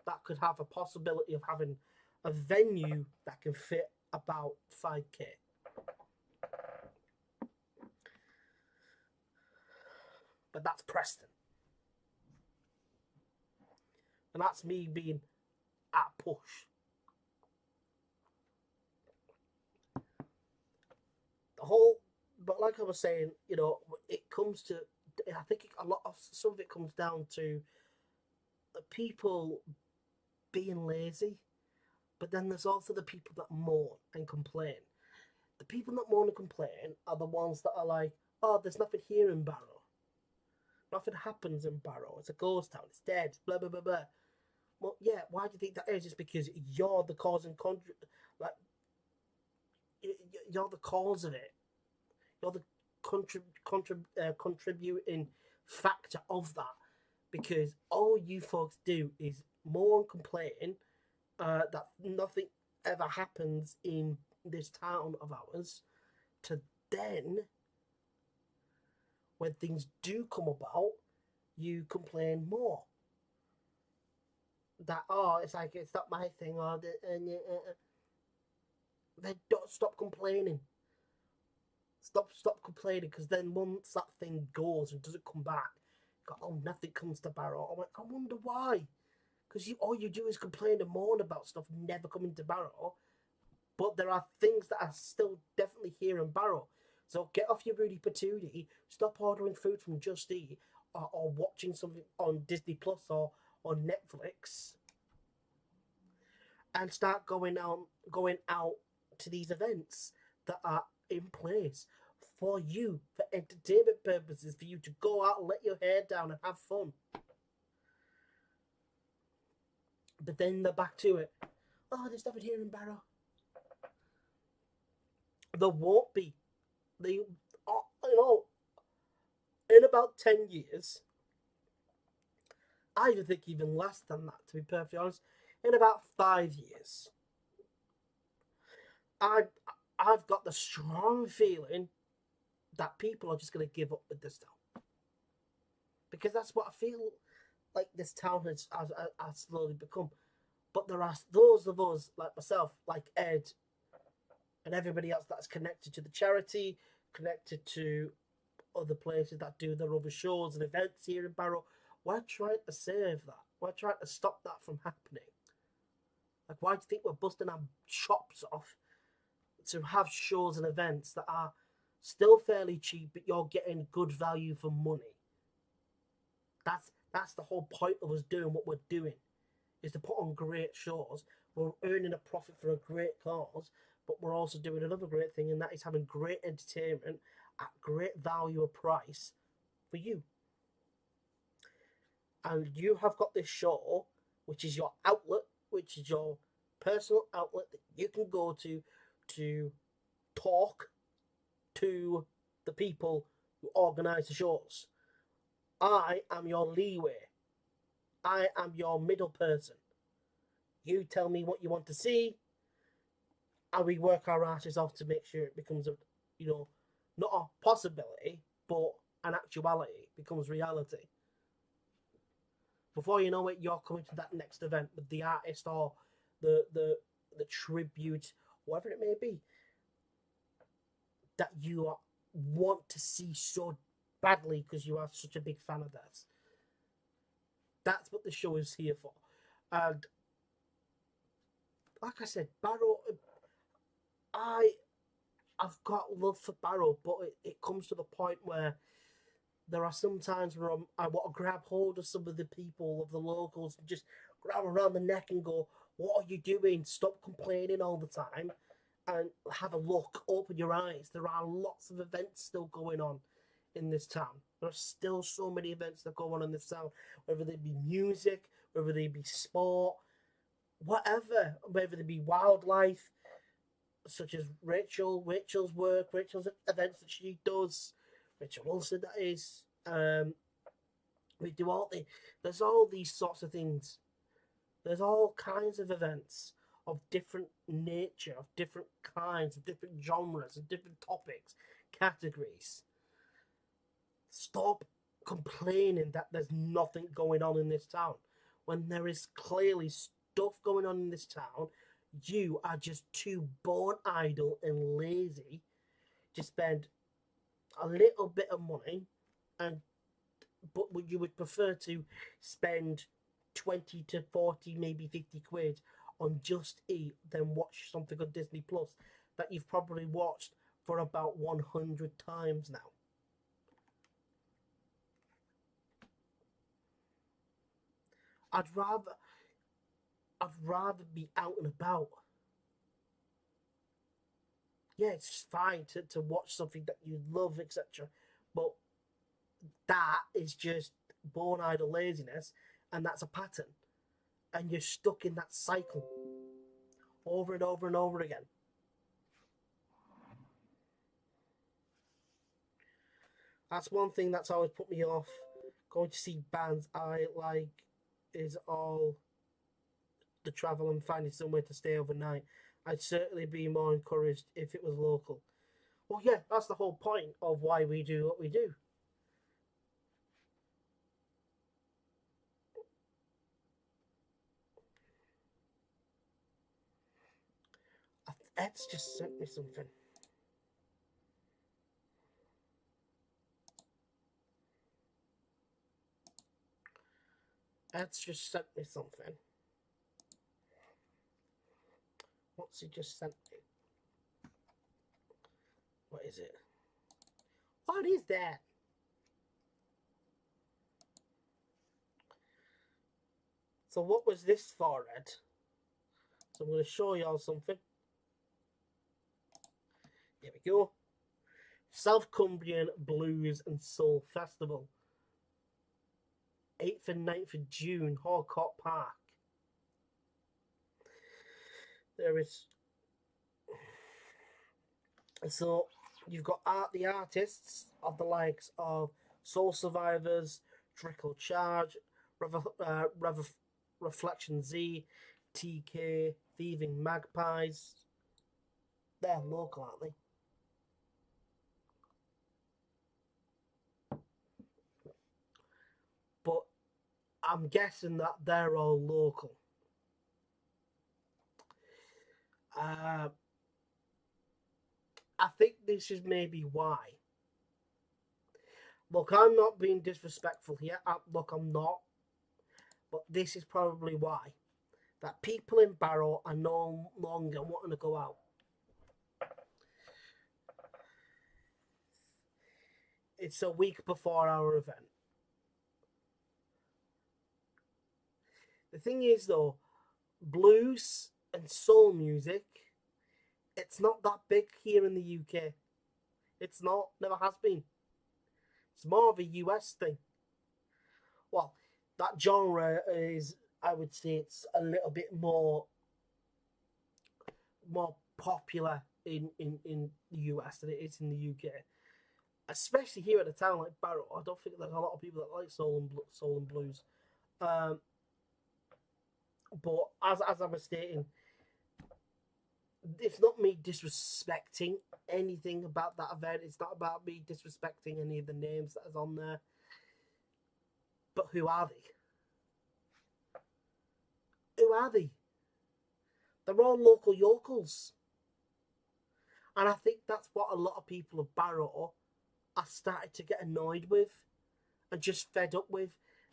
that could have a possibility of having a venue that can fit about 5K. but that's Preston. And that's me being at push. The whole, but like I was saying, you know, it comes to, I think a lot of, some of it comes down to people being lazy, but then there's also the people that moan and complain. The people that moan and complain are the ones that are like, oh, there's nothing here in Barrow. Nothing happens in Barrow. It's a ghost town. It's dead. Blah, blah, blah, blah. Well, yeah, why do you think that is? It's because you're the cause and like, you're the cause of it. You're the contributing factor of that, because all you folks do is moan and complain that nothing ever happens in this town of ours, to then, when things do come about, you complain more. That, oh, it's like, it's not my thing, or then don't stop complaining. Stop complaining, because then once that thing goes and doesn't come back, you go, oh, nothing comes to Barrow. I'm like, I wonder why. Because all you do is complain and moan about stuff never coming to Barrow. But there are things that are still definitely here in Barrow. So get off your Rudy Patootie, stop ordering food from Just Eat, or watching something on Disney Plus or on Netflix, and start going out to these events that are in place for you, for entertainment purposes, for you to go out and let your hair down and have fun. But then they're back to it. Oh, there's nothing here in Barrow. There won't be. You know, in about 10 years, I even think even less than that, to be perfectly honest, in about 5 years, I've got the strong feeling that people are just going to give up with this town. Because that's what I feel like this town has slowly become. But there are those of us, like myself, like Ed, and everybody else that's connected to the charity, connected to other places that do their other shows and events here in Barrow. We're trying to save that. We're trying to stop that from happening. Like, why do you think we're busting our chops off to have shows and events that are still fairly cheap, but you're getting good value for money? That's the whole point of us doing what we're doing, is to put on great shows. We're earning a profit for a great cause, but we're also doing another great thing, and that is having great entertainment at great value or price for you. And you have got this show, which is your outlet, which is your personal outlet that you can go to talk to the people who organise the shows. I am your leeway. I am your middle person. You tell me what you want to see, and we work our asses off to make sure it becomes a, not a possibility, but an actuality, becomes reality. Before you know it, you're coming to that next event with the artist or the tribute, whatever it may be, that you want to see so badly because you are such a big fan of theirs. That's what the show is here for. And like I said, Barrow, I've got love for Barrow, but it comes to the point where there are some times where I want to grab hold of some of the people, of the locals, and just grab around the neck and go, what are you doing? Stop complaining all the time and have a look, open your eyes. There are lots of events still going on in this town. There are still so many events that go on in this town, whether they be music, whether they be sport, whatever, whether they be wildlife, such as Rachel's work, Rachel's events that she does, Rachel Wilson, that is. We do there's all these sorts of things. There's all kinds of events of different nature, of different kinds, of different genres, of different topics, categories. Stop complaining that there's nothing going on in this town, when there is clearly stuff going on in this town. You are just too born idle and lazy to spend a little bit of money and but you would prefer to spend 20 to 40, maybe 50 quid on Just Eat than watch something on Disney Plus that you've probably watched for about 100 times now. I'd rather I'd rather be out and about. Yeah, it's fine to watch something that you love, etc. But that is just born idle laziness, and that's a pattern. And you're stuck in that cycle over and over and over again. That's one thing that's always put me off going to see bands I like is all the travel and finding somewhere to stay overnight. I'd certainly be more encouraged if it was local. Well, yeah, that's the whole point of why we do what we do. Ed's just sent me something. Ed's just sent me something. What's he just sent me? What is it? What is that? So what was this for, Ed? So I'm going to show y'all something. Here we go. South Cumbrian Blues and Soul Festival. 8th and 9th of June, Harcourt Park. There is... So, you've got the artists of the likes of Soul Survivors, Trickle Charge, Reflection Z, TK, Thieving Magpies. They're local, aren't they? But I'm guessing that they're all local. I think this is maybe why. Look, I'm not being disrespectful here. Look, I'm not. But this is probably why. That people in Barrow are no longer wanting to go out. It's a week before our event. The thing is, though, blues and soul music, it's not that big here in the UK. It's not, never has been. It's more of a US thing. Well, that genre is, I would say, it's a little bit more popular in the US than it is in the UK. Especially here at a town like Barrow, I don't think there's a lot of people that like soul and blues. But as I was stating, it's not me disrespecting anything about that event. It's not about me disrespecting any of the names that is on there. But who are they? Who are they? They're all local yokels. And I think that's what a lot of people of Barrow are starting to get annoyed with and just fed up with.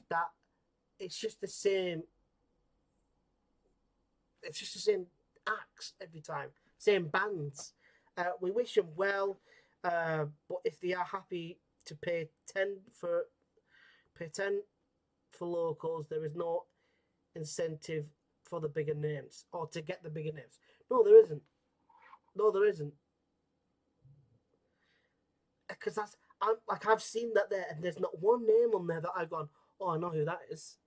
That it's just the same. It's just the same acts every time, same bands. We wish them well, but if they are happy to pay 10 for locals, there is no incentive for the bigger names or to get the bigger names. No, there isn't. No, there isn't. Because I've seen that there, and there's not one name on there that I've gone, oh, I know who that is.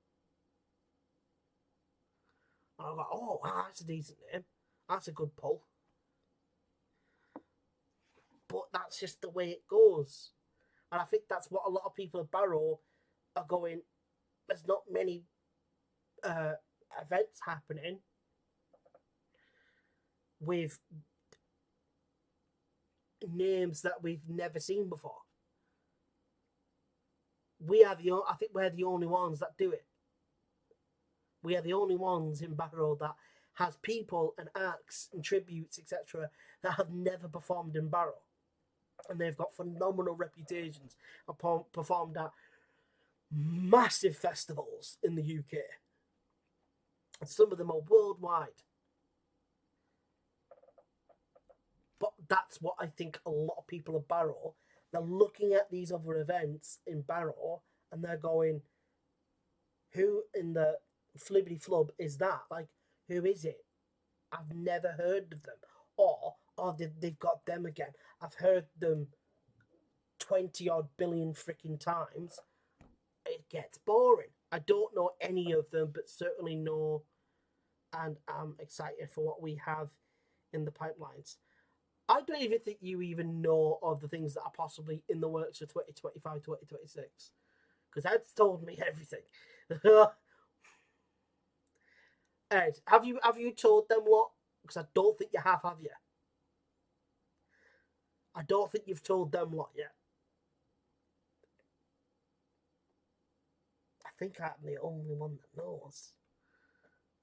And I'm like, oh, wow, that's a decent name. That's a good pull. But that's just the way it goes. And I think that's what a lot of people at Barrow are going, there's not many events happening with names that we've never seen before. I think we're the only ones that do it. We are the only ones in Barrow that has people and acts and tributes, etc., that have never performed in Barrow. And they've got phenomenal reputations and performed at massive festivals in the UK. And some of them are worldwide. But that's what I think a lot of people of Barrow, they're looking at these other events in Barrow and they're going, who in the flibbity flub is that? Like, who is it? I've never heard of them. Or they've got them again. I've heard them 20 odd billion freaking times. It gets boring. I don't know any of them, but certainly know, and I'm excited for what we have in the pipelines. I don't even think you even know of the things that are possibly in the works for 2025, 2026. Because Ed's told me everything. Ed, have you told them what? Because I don't think you have you? I don't think you've told them what yet. I think I'm the only one that knows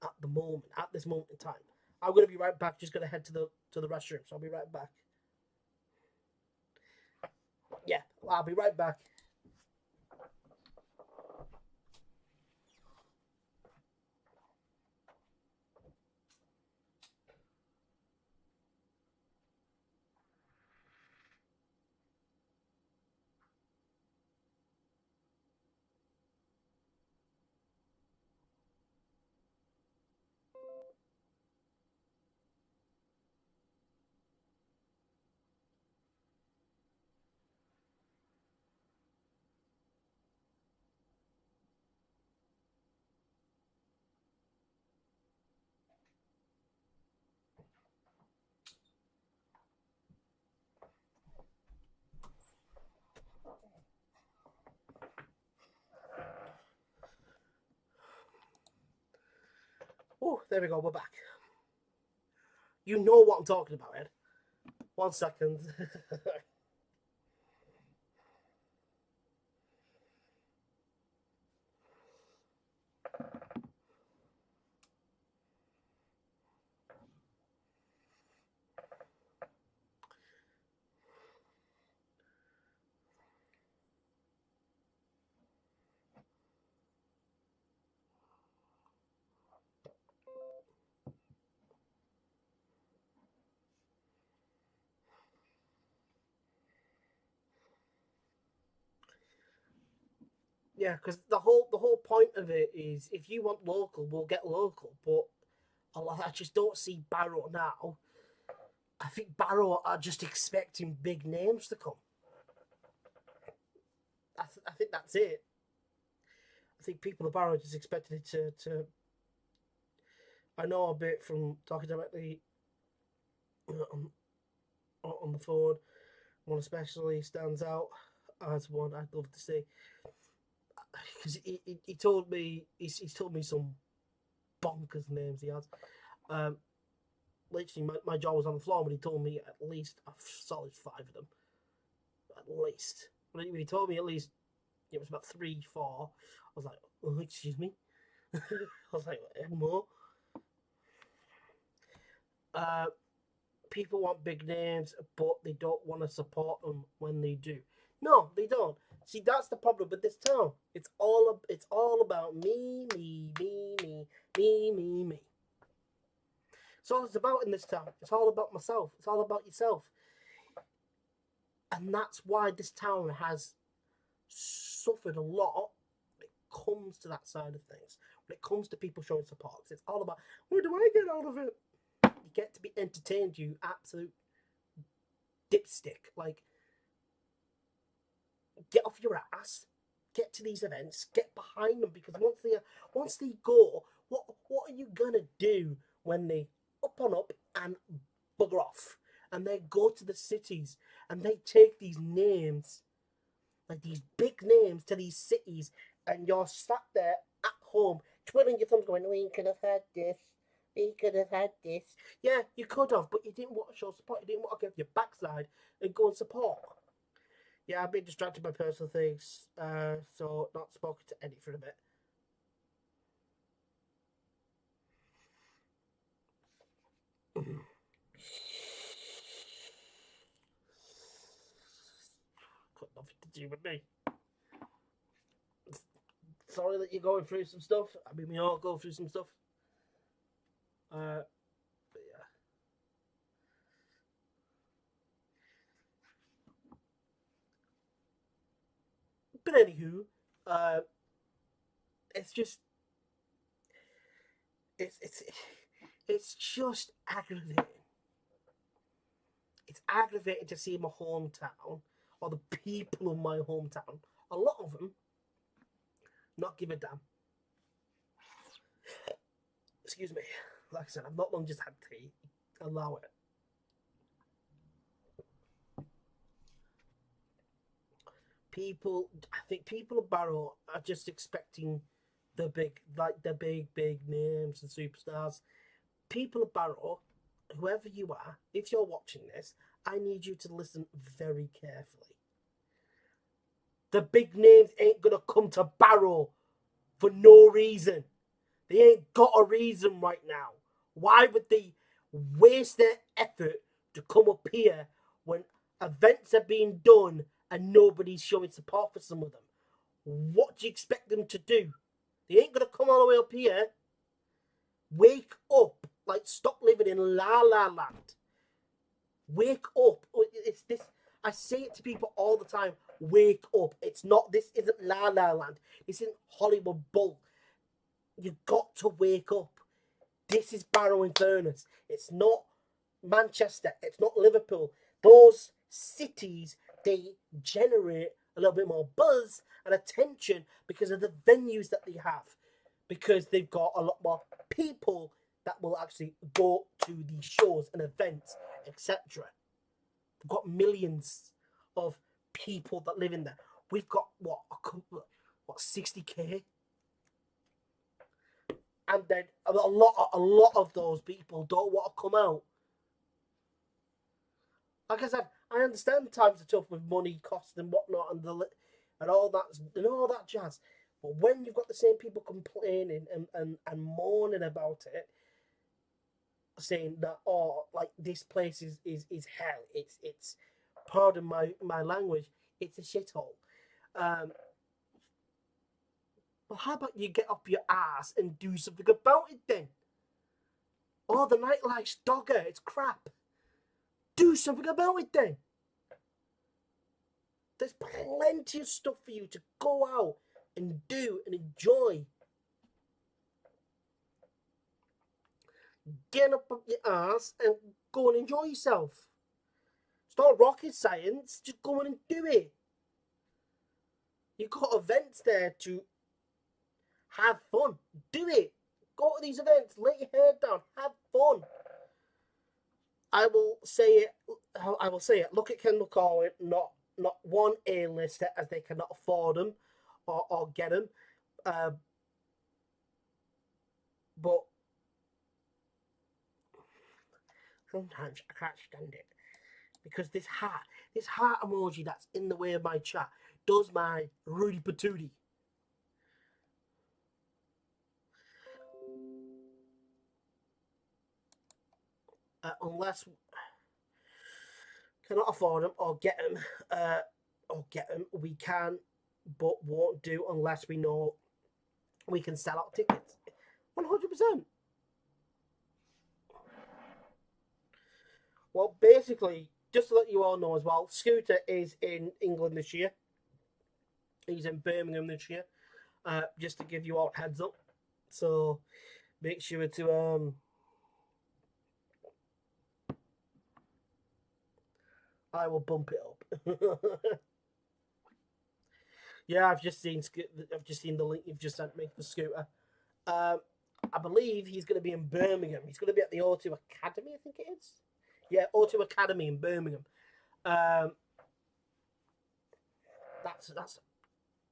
at the moment, at this moment in time. I'm gonna be right back. Just gonna head to the restroom, so I'll be right back. Yeah, I'll be right back. Oh, there we go. We're back. You know what I'm talking about, Ed. 1 second. Yeah, because the whole point of it is if you want local, we'll get local. But I just don't see Barrow now. I think Barrow are just expecting big names to come. I think that's it. I think people of Barrow just expected it to. I know a bit from talking directly on, on the phone. One especially stands out as one I'd love to see because he told me he's told me some bonkers names he has. Um, Literally, my jaw was on the floor when he told me at least a solid 5 of them. At least. When he told me at least, it was about 3, 4. I was like, oh, excuse me. I was like, more. Uh, People want big names, but they don't want to support them when they do. No, they don't. See, that's the problem with this town. It's all about me, me, me, me, me, me, me. It's all it's about in this town. It's all about myself. It's all about yourself. And that's why this town has suffered a lot when it comes to that side of things. When it comes to people showing support. It's all about, what do I get out of it? You get to be entertained, you absolute dipstick. Like, get off your ass, get to these events, get behind them, because once they go, what are you gonna do when they up on up and bugger off, and they go to the cities and they take these names, like these big names, to these cities, and you're sat there at home twiddling your thumbs, going, "We could have had this. We could have had this." Yeah, you could have, but you didn't want to show support. You didn't want to get your backside and go and support. Yeah, I've been distracted by personal things, so not spoken to Eddie for a bit. Got nothing to do with me. sorry that you're going through some stuff. I mean, we all go through some stuff. But yeah. But anywho, it's just it's it's just aggravating. It's aggravating to see my hometown or the people of my hometown. A lot of them not give a damn. Excuse me. Like I said, I've not long just had tea. Allow it. I think people of Barrow are just expecting the big names and superstars. People of Barrow, whoever you are, if you're watching this, I need you to listen very carefully. The big names ain't gonna come to Barrow for no reason. They ain't got a reason right now. Why would they waste their effort to come up here when events are being done and nobody's showing support for some of them? What do you expect them to do? They ain't gonna come all the way up here. Wake up. Like, stop living in La La Land. Wake up. It's this. I say it to people all the time. Wake up. This isn't La La Land. This isn't Hollywood Bowl. You've got to wake up. This is Barrow in Furness. It's not Manchester. It's not Liverpool. Those cities, they generate a little bit more buzz and attention because of the venues that they have. Because they've got a lot more people that will actually go to these shows and events, etc. They've got millions of people that live in there. We've got, what 60k? And then a lot of those people don't want to come out. Like I said, I understand times are tough with money, costs, and whatnot, and all that jazz. But when you've got the same people complaining and moaning about it, saying that this place is hell. It's pardon my language. It's a shithole. Well, how about you get up your ass and do something about it then? Oh, the nightlife's dogger. It's crap. Do something about it then. There's plenty of stuff for you to go out and do and enjoy. Get up your ass and go and enjoy yourself. It's not rocket science. Just go in and do it. You've got events there to have fun. Do it. Go to these events. Let your hair down. Have fun. I will say it. Look at Kendall Corwin. Not one A-lister, as they cannot afford them or get them. But sometimes I can't stand it because this heart emoji that's in the way of my chat does my Rudy Patootie. Unless cannot afford them or get them, we can, but won't do unless we know we can sell out tickets. 100%. Well, basically, just to let you all know as well, Scooter is in England this year. He's in Birmingham this year. Just to give you all a heads up. So make sure to I will bump it up. Yeah, I've just seen the link you've just sent me for Scooter. I believe he's going to be in Birmingham. He's going to be at the O2 Academy, I think it is. Yeah, O2 Academy in Birmingham. That's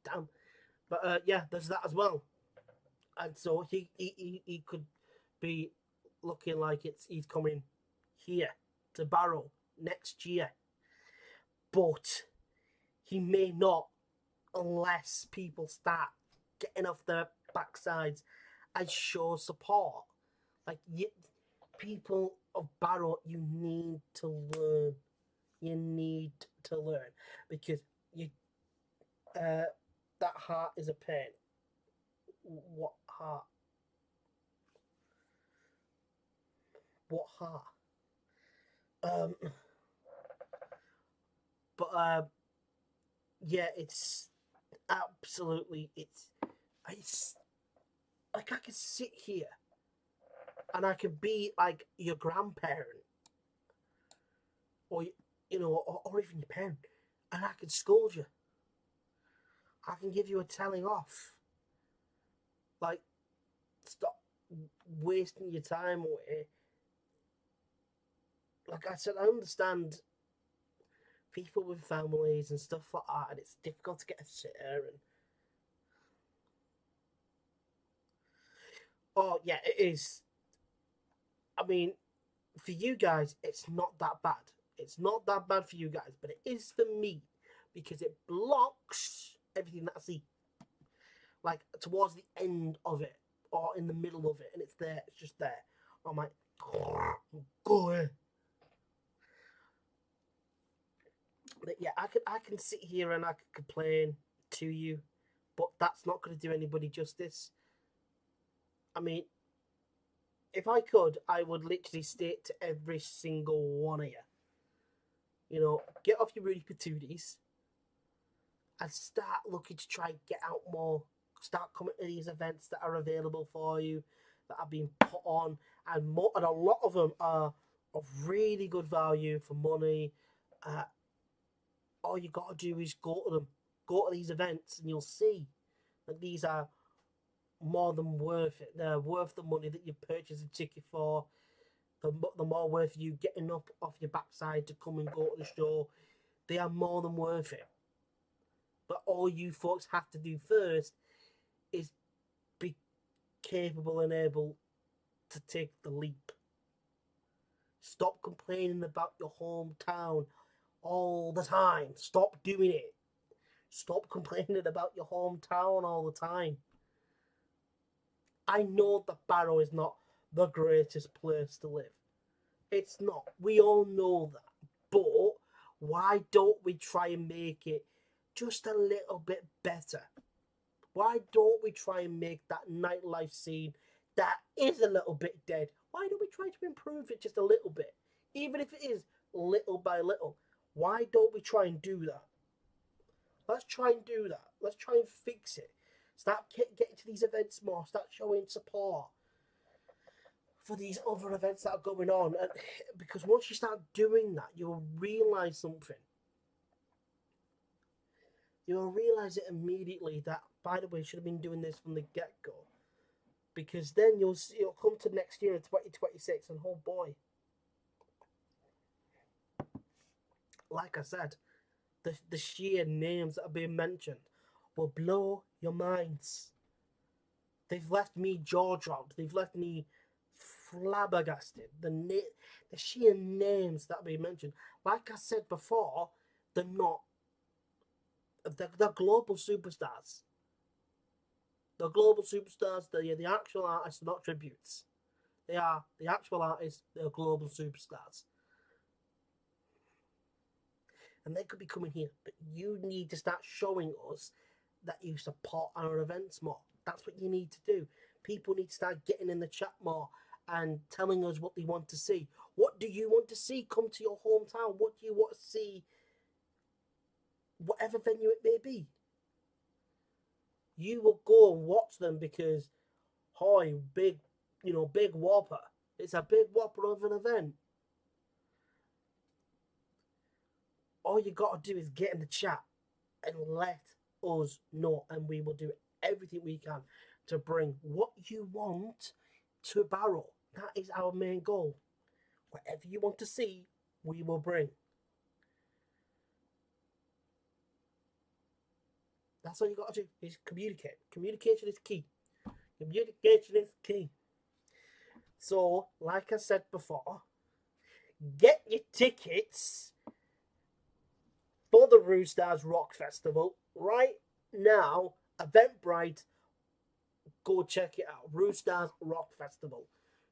damn. But yeah, there's that as well. And so he could be looking like he's coming here to Barrow next year. But he may not unless people start getting off their backsides and show support. Like, people of Barrow, you need to learn. You need to learn because that heart is a pain. What heart? What heart? Um, but yeah, it's absolutely it's like I can sit here and I can be like your grandparent or or even your parent, and I can scold you. I can give you a telling off. Like, stop wasting your time away. Like I said, I understand people with families and stuff like that, and it's difficult to get a sitter. And oh yeah, it is. I mean, for you guys, it's not that bad. It's not that bad for you guys, but it is for me because it blocks everything that I see, like towards the end of it or in the middle of it, and it's there. It's just there. I'm like, go away. But yeah, I can sit here and I can complain to you, but that's not going to do anybody justice. I mean, if I could, I would literally state to every single one of you, get off your Rudy Patooties and start looking to try and get out more. Start coming to these events that are available for you, that are being put on, and a lot of them are of really good value for money. Uh, all you got to do is go to these events, and you'll see that these are more than worth it. They're worth the money that you purchase a ticket for. The more worth you getting up off your backside to come and go to the show. They are more than worth it. But all you folks have to do first is be capable and able to take the leap. Stop complaining about your hometown all the time. Stop doing it. Stop complaining about your hometown all the time. I know that Barrow is not the greatest place to live. It's not. We all know that. But why don't we try and make it just a little bit better? Why don't we try and make that nightlife scene that is a little bit dead? Why don't we try to improve it just a little bit? Even if it is little by little. Why don't we try and do that? Let's try and do that. Let's try and fix it. Start getting to these events more. Start showing support for these other events that are going on. And because once you start doing that, you'll realise something. You'll realise it immediately that, by the way, I should have been doing this from the get-go. Because then you'll come to next year in 2026, and oh boy, like I said, the sheer names that are being mentioned will blow your minds. They've left me jaw dropped. They've left me flabbergasted. The sheer names that are being mentioned. Like I said before, they're not. They're global superstars. They're global superstars. They're the actual artists, not tributes. They are the actual artists. They're global superstars. And they could be coming here, but you need to start showing us that you support our events more. That's what you need to do. People need to start getting in the chat more and telling us what they want to see. What do you want to see come to your hometown? What do you want to see, whatever venue it may be? You will go and watch them because, hi, big whopper. It's a big whopper of an event. All you got to do is get in the chat and let us know, and we will do everything we can to bring what you want to Barrow. That is our main goal. Whatever you want to see, we will bring. That's all you got to do is communicate. Communication is key. Communication is key. So, like I said before, get your tickets for the Roosters Rock Festival right now. Eventbrite, go check it out. Roosters Rock Festival.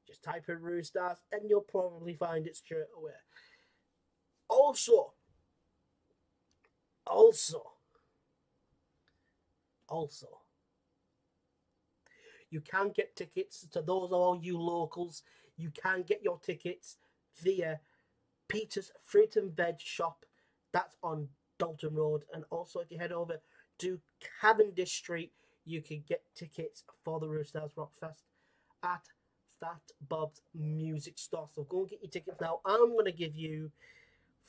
Just type in Roosters and you'll probably find it straight away. Also, You can get tickets to those all you locals. You can get your tickets via Peter's Fruit and Veg shop. That's on Dalton Road. And also, if you head over to Cavendish Street, you can get tickets for the Roosters Rock Fest at Fat Bob's Music Store. So go and get your tickets now. I'm going to give you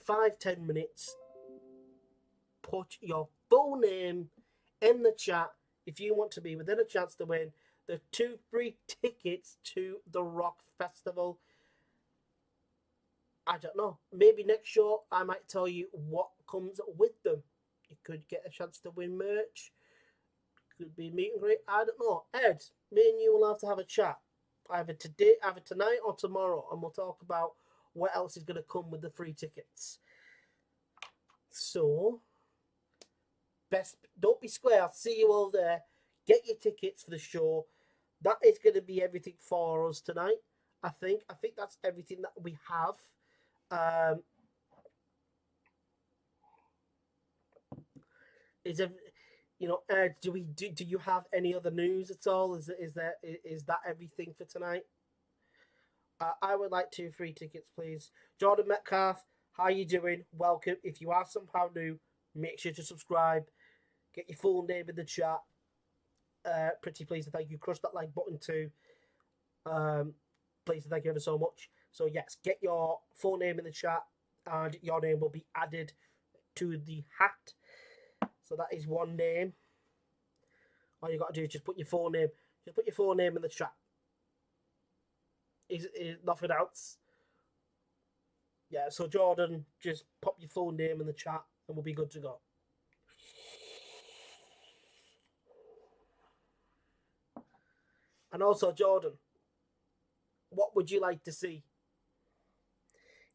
5-10 minutes. Put your full name in the chat if you want to be within a chance to win the 2 free tickets to the Rock Festival. I don't know. Maybe next show I might tell you what comes with them. You could get a chance to win merch. Could be meet and greet. I don't know. Ed, me and you will have to have a chat either today, either tonight or tomorrow, and we'll talk about what else is going to come with the free tickets. So, don't be square. I'll see you all there. Get your tickets for the show. That is going to be everything for us tonight. I think that's everything that we have. Do you have any other news at all? Is that everything for tonight? I would like 2 free tickets, please. Jordan Metcalf, how you doing? Welcome. If you are somehow new, make sure to subscribe. Get your full name in the chat. Pretty pleased and thank you. Crush that like button too. Please and thank you ever so much. So yes, get your full name in the chat and your name will be added to the hat. So that is one name. All you got to do is just put your full name. Just put your full name in the chat. Is nothing else? Yeah. So Jordan, just pop your full name in the chat, and we'll be good to go. And also, Jordan, what would you like to see?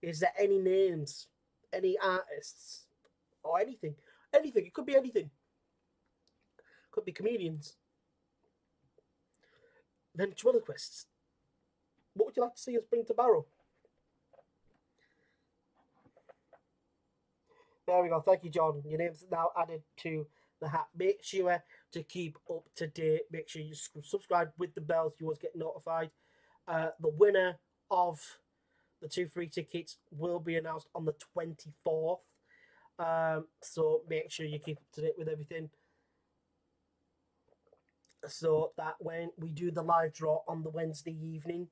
Is there any names, any artists, or anything? Anything. It could be anything. Could be comedians. Ventriloquists. What would you like to see us bring to Barrow? There we go. Thank you, Jordan. Your name's now added to the hat. Make sure to keep up to date. Make sure you subscribe with the bell so you always get notified. The winner of the 2 free tickets will be announced on the 24th. So make sure you keep up to date with everything. So that when we do the live draw on the Wednesday evening,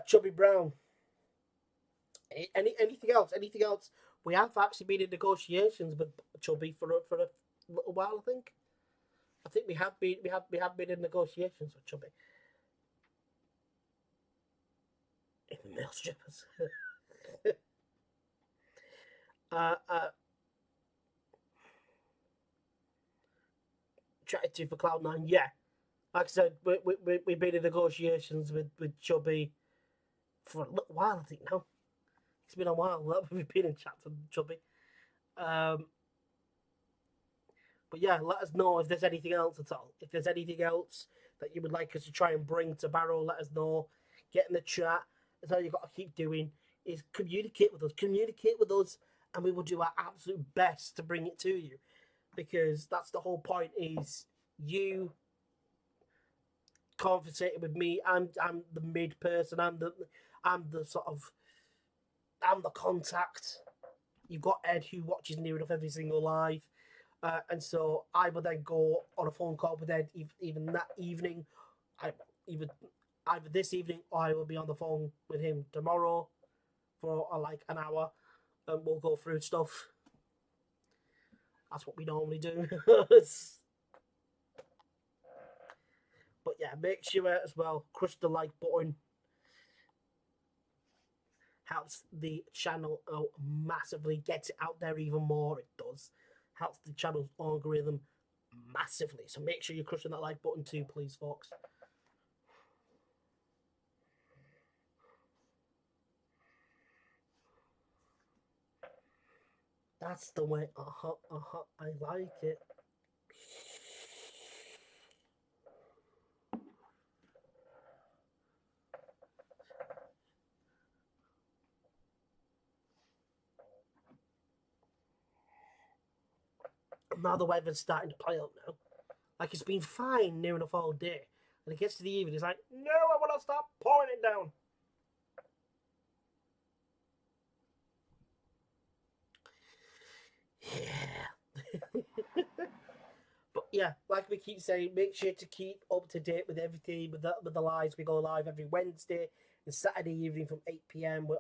Chubby Brown. Anything else? Anything else? We have actually been in negotiations with Chubby for a little while. I think we have been in negotiations with Chubby. Even male strippers. Chatted to for Cloud9, yeah. Like I said, we've been in negotiations with Chubby for a little while, I think now. It's been a while that we've been in chat with Chubby. But yeah, let us know if there's anything else at all. If there's anything else that you would like us to try and bring to Barrow, let us know. Get in the chat. That's all you've got to keep doing, is communicate with us. Communicate with us, and we will do our absolute best to bring it to you. Because that's the whole point, is you conversating with me. I'm the mid person. I'm the contact. You've got Ed, who watches near enough every single live, and so I will then go on a phone call with Ed even that evening. Either this evening, or I will be on the phone with him tomorrow for like an hour, and we'll go through stuff. That's what we normally do. But yeah, make sure as well, crush the like button. Helps the channel out massively, gets it out there even more. It does. Helps the channel's algorithm massively. So make sure you're crushing that like button too, please, folks. That's the way. I like it. now the weather's starting to play up now. Like, it's been fine near enough all day. And it gets to the evening, it's like, no, I want to start pouring it down. Yeah. But yeah, like we keep saying, make sure to keep up to date with everything, with the lives. We go live every Wednesday and Saturday evening from 8 p.m. We're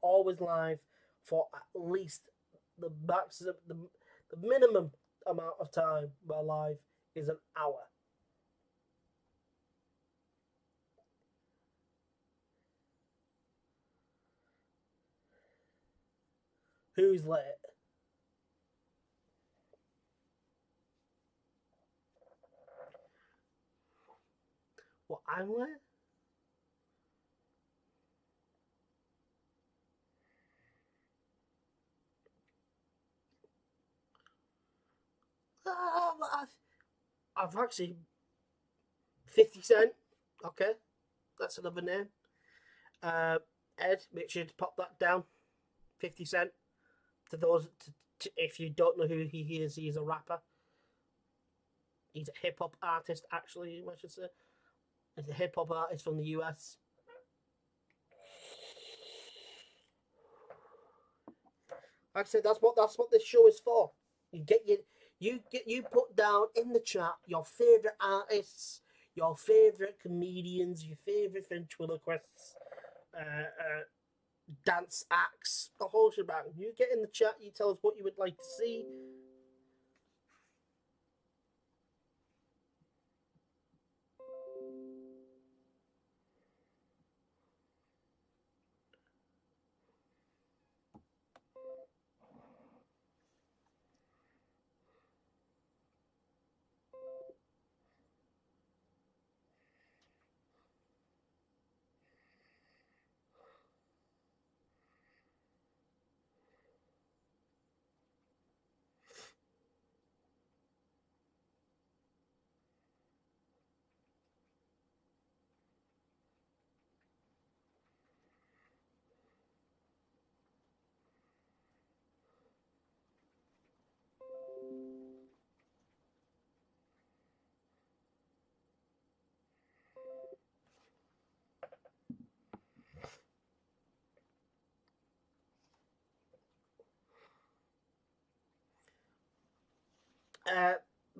always live for at least the maximum, the minimum amount of time we're live is an hour. Who's late? What, I'm late? I've actually 50 Cent. Okay, that's another name. Ed, make sure to pop that down. 50 Cent. To those, if you don't know who he is, he's a rapper. He's a hip hop artist, actually, I should say. He's a hip hop artist from the US. Like I said, that's what this show is for. You put down in the chat your favorite artists, your favorite comedians, your favorite ventriloquists, dance acts, the whole shebang. You get in the chat. You tell us what you would like to see.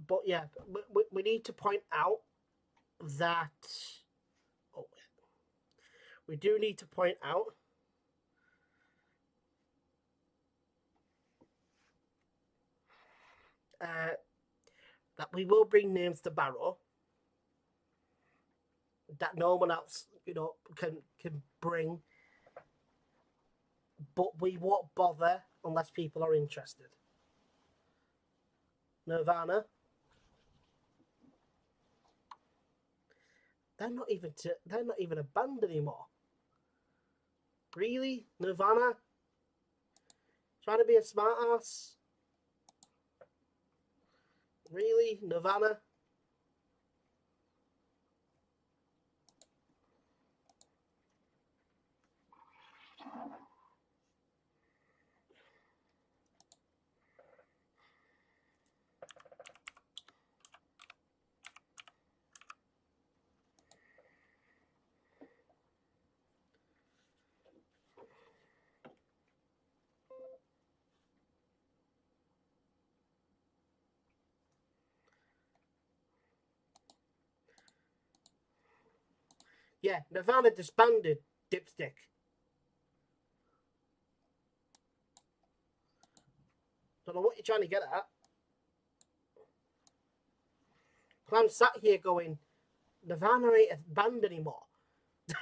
But yeah, we need to point out that oh, we do need to point out that we will bring names to Barrow that no one else, can bring, but we won't bother unless people are interested. Nirvana, they're not even a band anymore. Really, Nirvana, trying to be a smart ass. Really, Nirvana. Yeah, Nirvana disbanded Dipstick. Don't know what you're trying to get at. But I'm sat here going, Nirvana ain't a band anymore.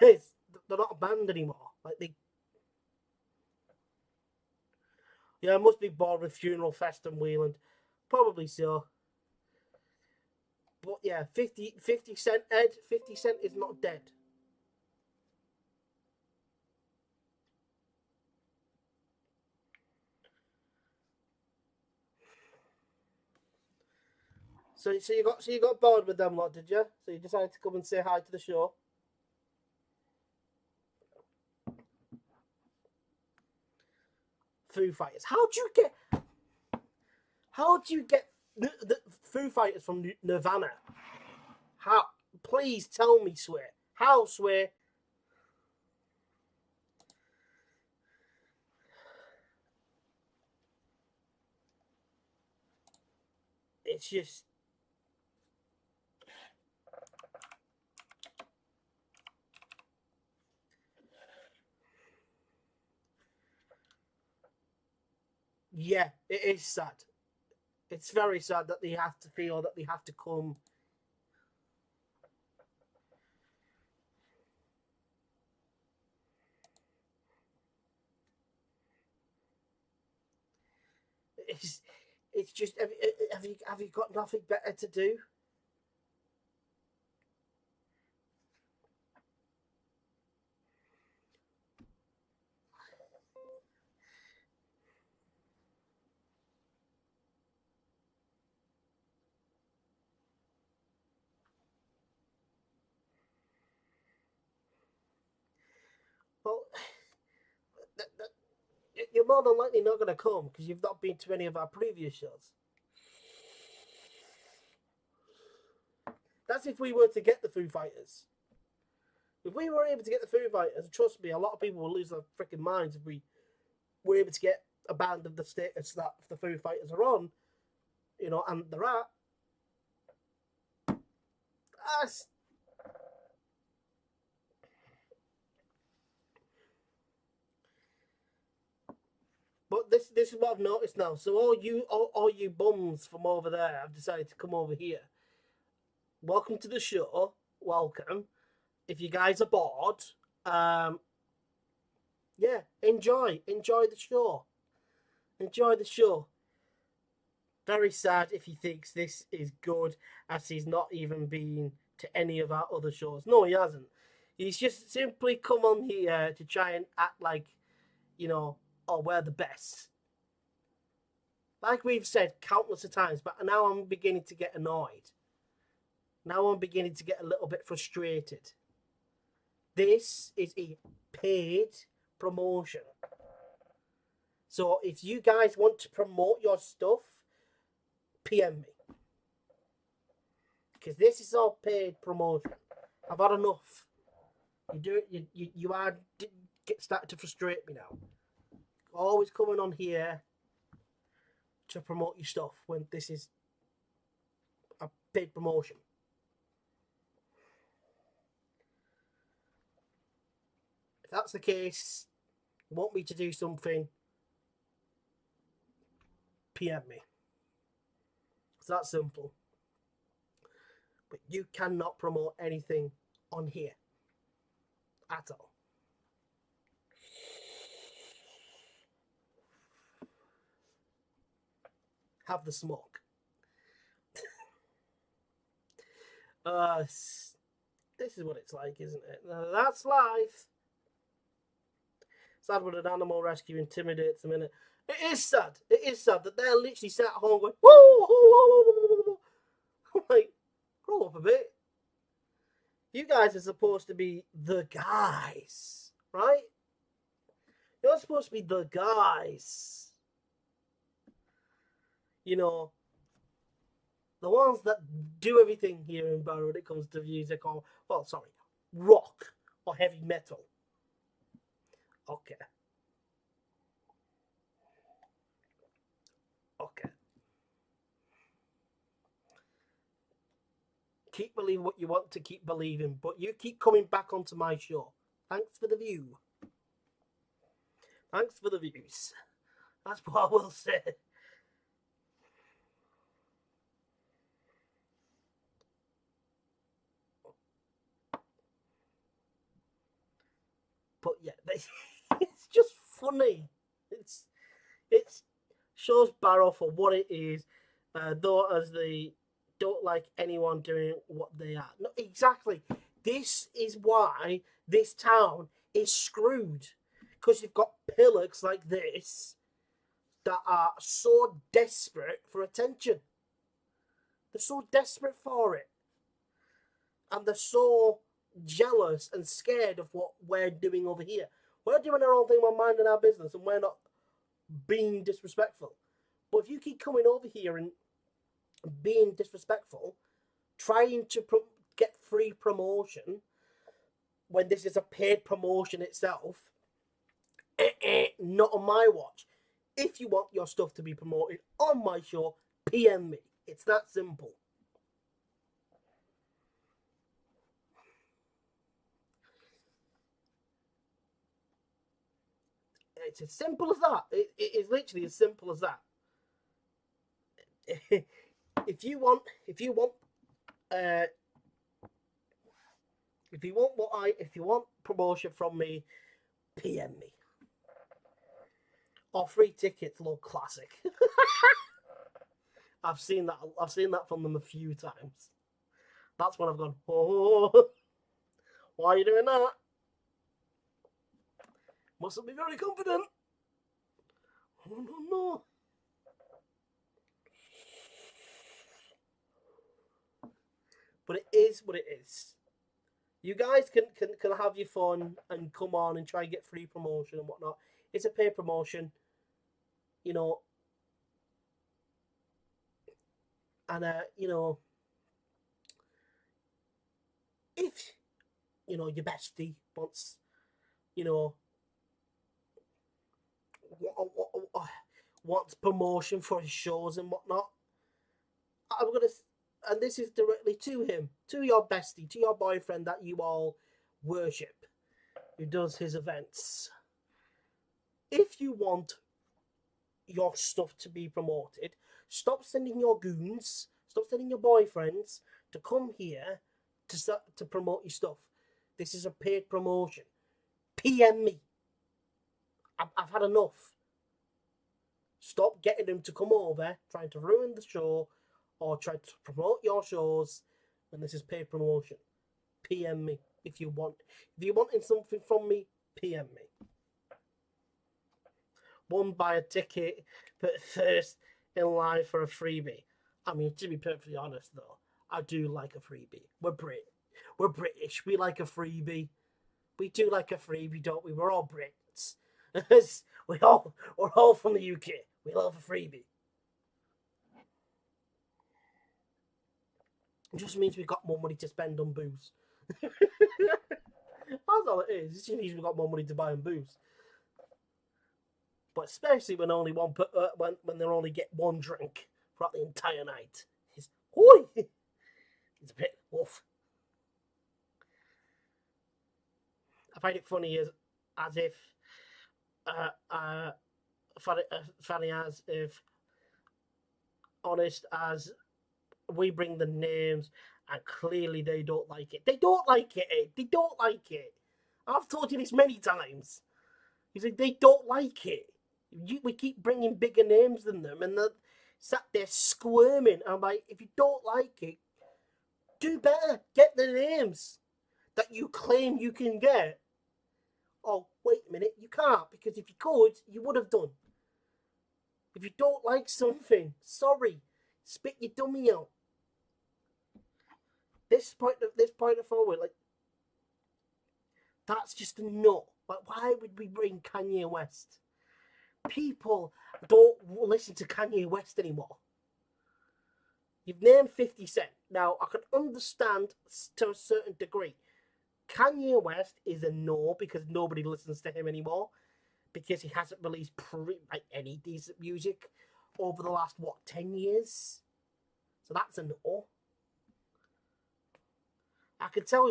They're not a band anymore. Like yeah, it must be bored with Funeral Fest and Wheeland. Probably so. But yeah, 50 Cent, Ed, 50 Cent is not dead. So you got bored with them lot, did you? So you decided to come and say hi to the show. Foo Fighters. How do you get The Foo Fighters from Nirvana. How? Please tell me, Swear. How, Swear? It's just. Yeah, it is sad. It's very sad that they have to feel that they have to come. It's, it's just have you got nothing better to do? Well, you're more than likely not going to come because you've not been to any of our previous shows. That's if we were to get the Foo Fighters. If we were able to get the Foo Fighters, trust me, a lot of people will lose their freaking minds if we were able to get a band of the status that the Foo Fighters are on, you know, and they're at. That's, but this is what I've noticed now. So all you bums from over there have decided to come over here. Welcome to the show. Welcome. If you guys are bored, yeah, enjoy the show. Enjoy the show. Very sad if he thinks this is good, as he's not even been to any of our other shows. No, he hasn't. He's just simply come on here to try and act like, you know, oh, we're the best. Like we've said countless of times, but now I'm beginning to get annoyed. Now I'm beginning to get a little bit frustrated. This is a paid promotion. So if you guys want to promote your stuff, PM me. Because this is all paid promotion. I've had enough. You are starting to frustrate me now. Always coming on here to promote your stuff when this is a paid promotion. If that's the case, you want me to do something, PM me. It's that simple. But you cannot promote anything on here at all. Have the smoke. This is what it's like, isn't it? That's life. Sad when an animal rescue intimidates them, innit? It is sad. It is sad that they're literally sat at home going, whoa. I'm like, grow up a bit. You guys are supposed to be the guys, right? You're supposed to be the guys. You know, the ones that do everything here in Barrow when it comes to music or, well, sorry, rock or heavy metal. Okay. Okay. Keep believing what you want to keep believing, but you keep coming back onto my show. Thanks for the view. Thanks for the views. That's what I will say. But yeah, it's just funny. It's shows Barrow for what it is, though as they don't like anyone doing what they are. No, exactly. This is why this town is screwed, because you've got pillars like this that are so desperate for attention. They're so desperate for it, and they're so jealous and scared of what we're doing over here. We're doing our own thing, we're minding our business, and we're not being disrespectful. But if you keep coming over here and being disrespectful, trying to get free promotion when this is a paid promotion itself. Not on my watch. If you want your stuff to be promoted on my show, PM me. It's that simple. It's as simple as that. It is literally as simple as that. If you want promotion from me, PM me. Or free tickets, look classic. I've seen that from them a few times. That's when I've gone, oh, why are you doing that? Mustn't be very confident. Oh no. But it is what it is. You guys can have your fun and come on and try and get free promotion and whatnot. It's a paid promotion, you know. And you know, if you know your bestie wants, you know, wants promotion for his shows and whatnot, I'm gonna, and this is directly to him, to your bestie, to your boyfriend that you all worship, who does his events. If you want your stuff to be promoted, stop sending your goons, stop sending your boyfriends to come here to promote your stuff. This is a paid promotion. PM me. I've had enough. Stop getting them to come over, trying to ruin the show, or try to promote your shows when this is paid promotion. PM me if you want. If you're wanting something from me, PM me. One, buy a ticket, but first in line for a freebie. I mean, to be perfectly honest, though, I do like a freebie. We're British. We like a freebie. We do like a freebie, don't we? We're all Brits. we're all from the UK. We love a freebie. It just means we've got more money to spend on booze. That's all it is. It just means we've got more money to buy on booze. But especially when only when they only get one drink throughout the entire night, it's a bit woof. I find it funny as if funny as if honest as we bring the names and clearly they don't like it. They don't like it. They don't like it. I've told you this many times. He's like, they don't like it. We keep bringing bigger names than them, and they're sat there squirming. I'm like, if you don't like it, do better. Get the names that you claim you can get. Oh, wait a minute, you can't, because if you could, you would have done. If you don't like something, sorry, spit your dummy out. This point of forward, like, that's just a nut. Like, why would we bring Kanye West? People don't listen to Kanye West anymore. You've named 50 Cent. Now, I can understand to a certain degree. Kanye West is a no because nobody listens to him anymore. Because he hasn't released any decent music over the last, 10 years? So that's a no. I can tell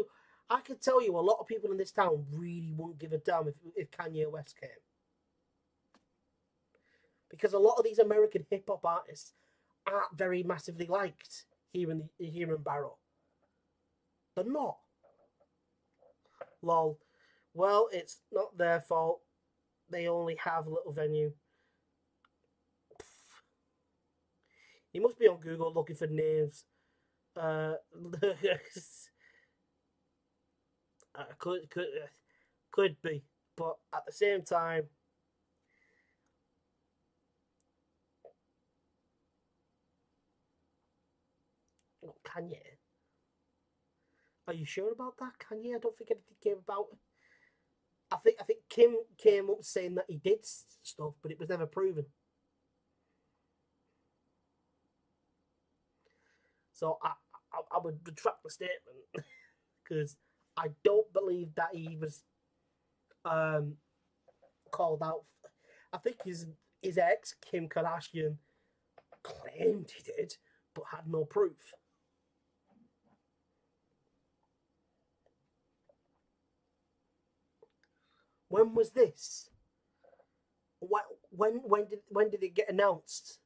you a lot of people in this town really wouldn't give a damn if Kanye West came. Because a lot of these American hip-hop artists aren't very massively liked here in Barrow. They're not. Lol. Well, it's not their fault. They only have a little venue. You must be on Google looking for names. Could be, but at the same time, Kanye. Are you sure about that, Kanye? I don't think anything came about it. I think Kim came up saying that he did stuff, but it was never proven. So I would retract the statement because I don't believe that he was called out. I think his ex Kim Kardashian claimed he did, but had no proof. When was this? When did it get announced?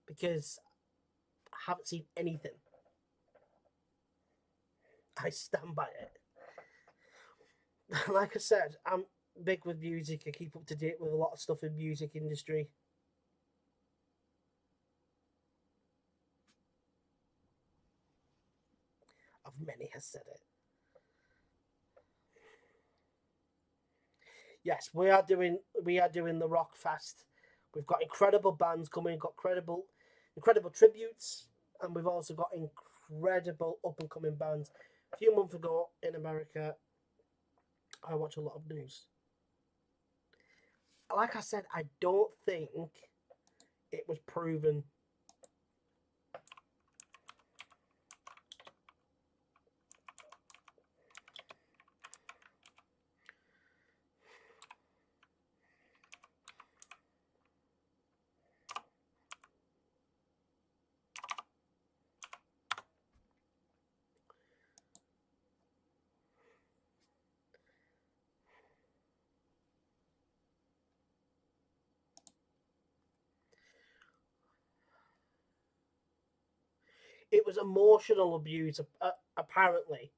Because I haven't seen anything. I stand by it. Like I said, I'm big with music. I keep up to date with a lot of stuff in music industry. Of many has said it. Yes, we are doing the Rock Fest. We've got incredible bands coming. We've got incredible tributes, and we've also got incredible up and coming bands. A few months ago in America, I watch a lot of news. Like I said, I don't think it was proven. It was emotional abuse, apparently.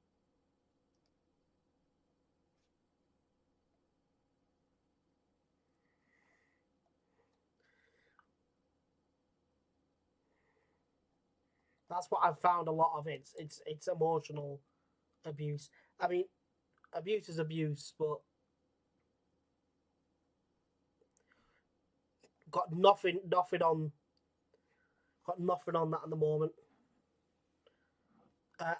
That's what I've found a lot of. It's emotional abuse. I mean, abuse is abuse, but got nothing on that at the moment.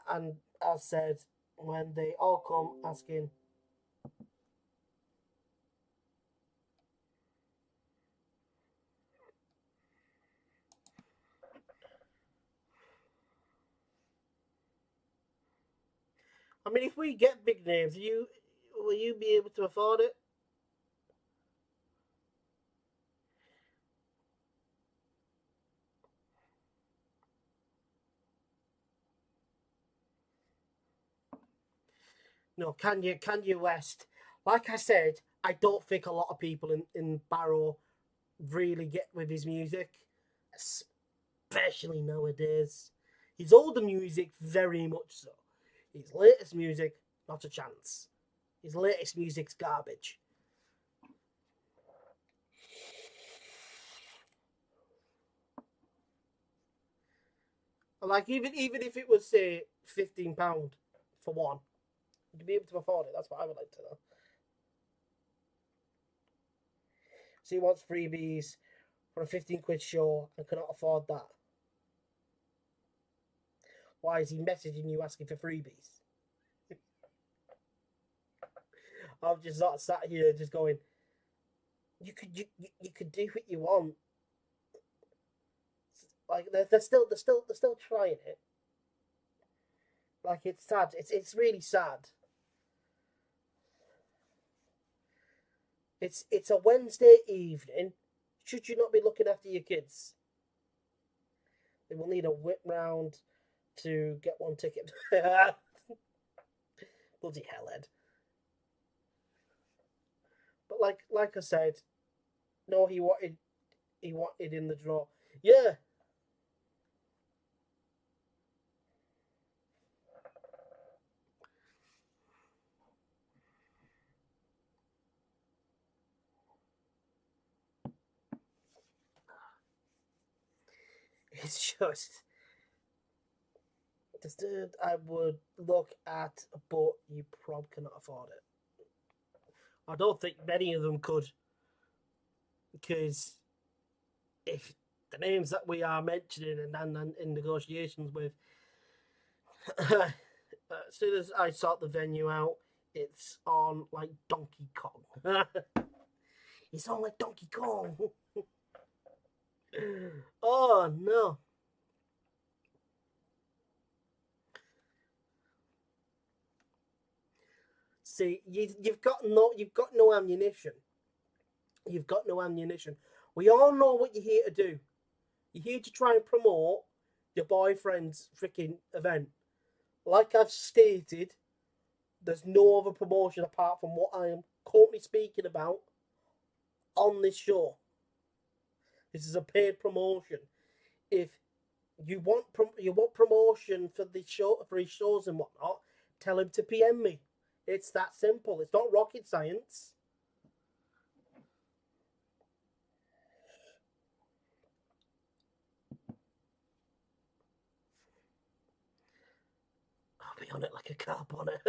And as said, when they all come asking, I mean, if we get big names, will you be able to afford it? No, Kanye West. Like I said, I don't think a lot of people in Barrow really get with his music, especially nowadays. His older music, very much so. His latest music, not a chance. His latest music's garbage. Like even if it was say £15 for one, you'd be able to afford it. That's what I would like to know. So he wants freebies for a 15 quid show and cannot afford that. Why is he messaging you asking for freebies? I've just sort of sat here just going, you could do what you want. Like they're still trying it. Like it's sad. It's really sad. It's a Wednesday evening. Should you not be looking after your kids? They will need a whip round to get one ticket. Bloody hellhead. But like I said, no, he wanted in the draw. Yeah, it's just I would look at, but you probably cannot afford it. I don't think many of them could, because if the names that we are mentioning and in negotiations with, as soon as I sort the venue out, it's on like Donkey Kong. It's on like Donkey Kong. Oh no. See, you've got no ammunition. You've got no ammunition. We all know what you're here to do. You're here to try and promote your boyfriend's freaking event. Like I've stated, there's no other promotion apart from what I am currently speaking about on this show. This is a paid promotion. If you want promotion for the show, for his shows and whatnot, tell him to PM me. It's that simple. It's not rocket science. I'll be on it like a carp on it.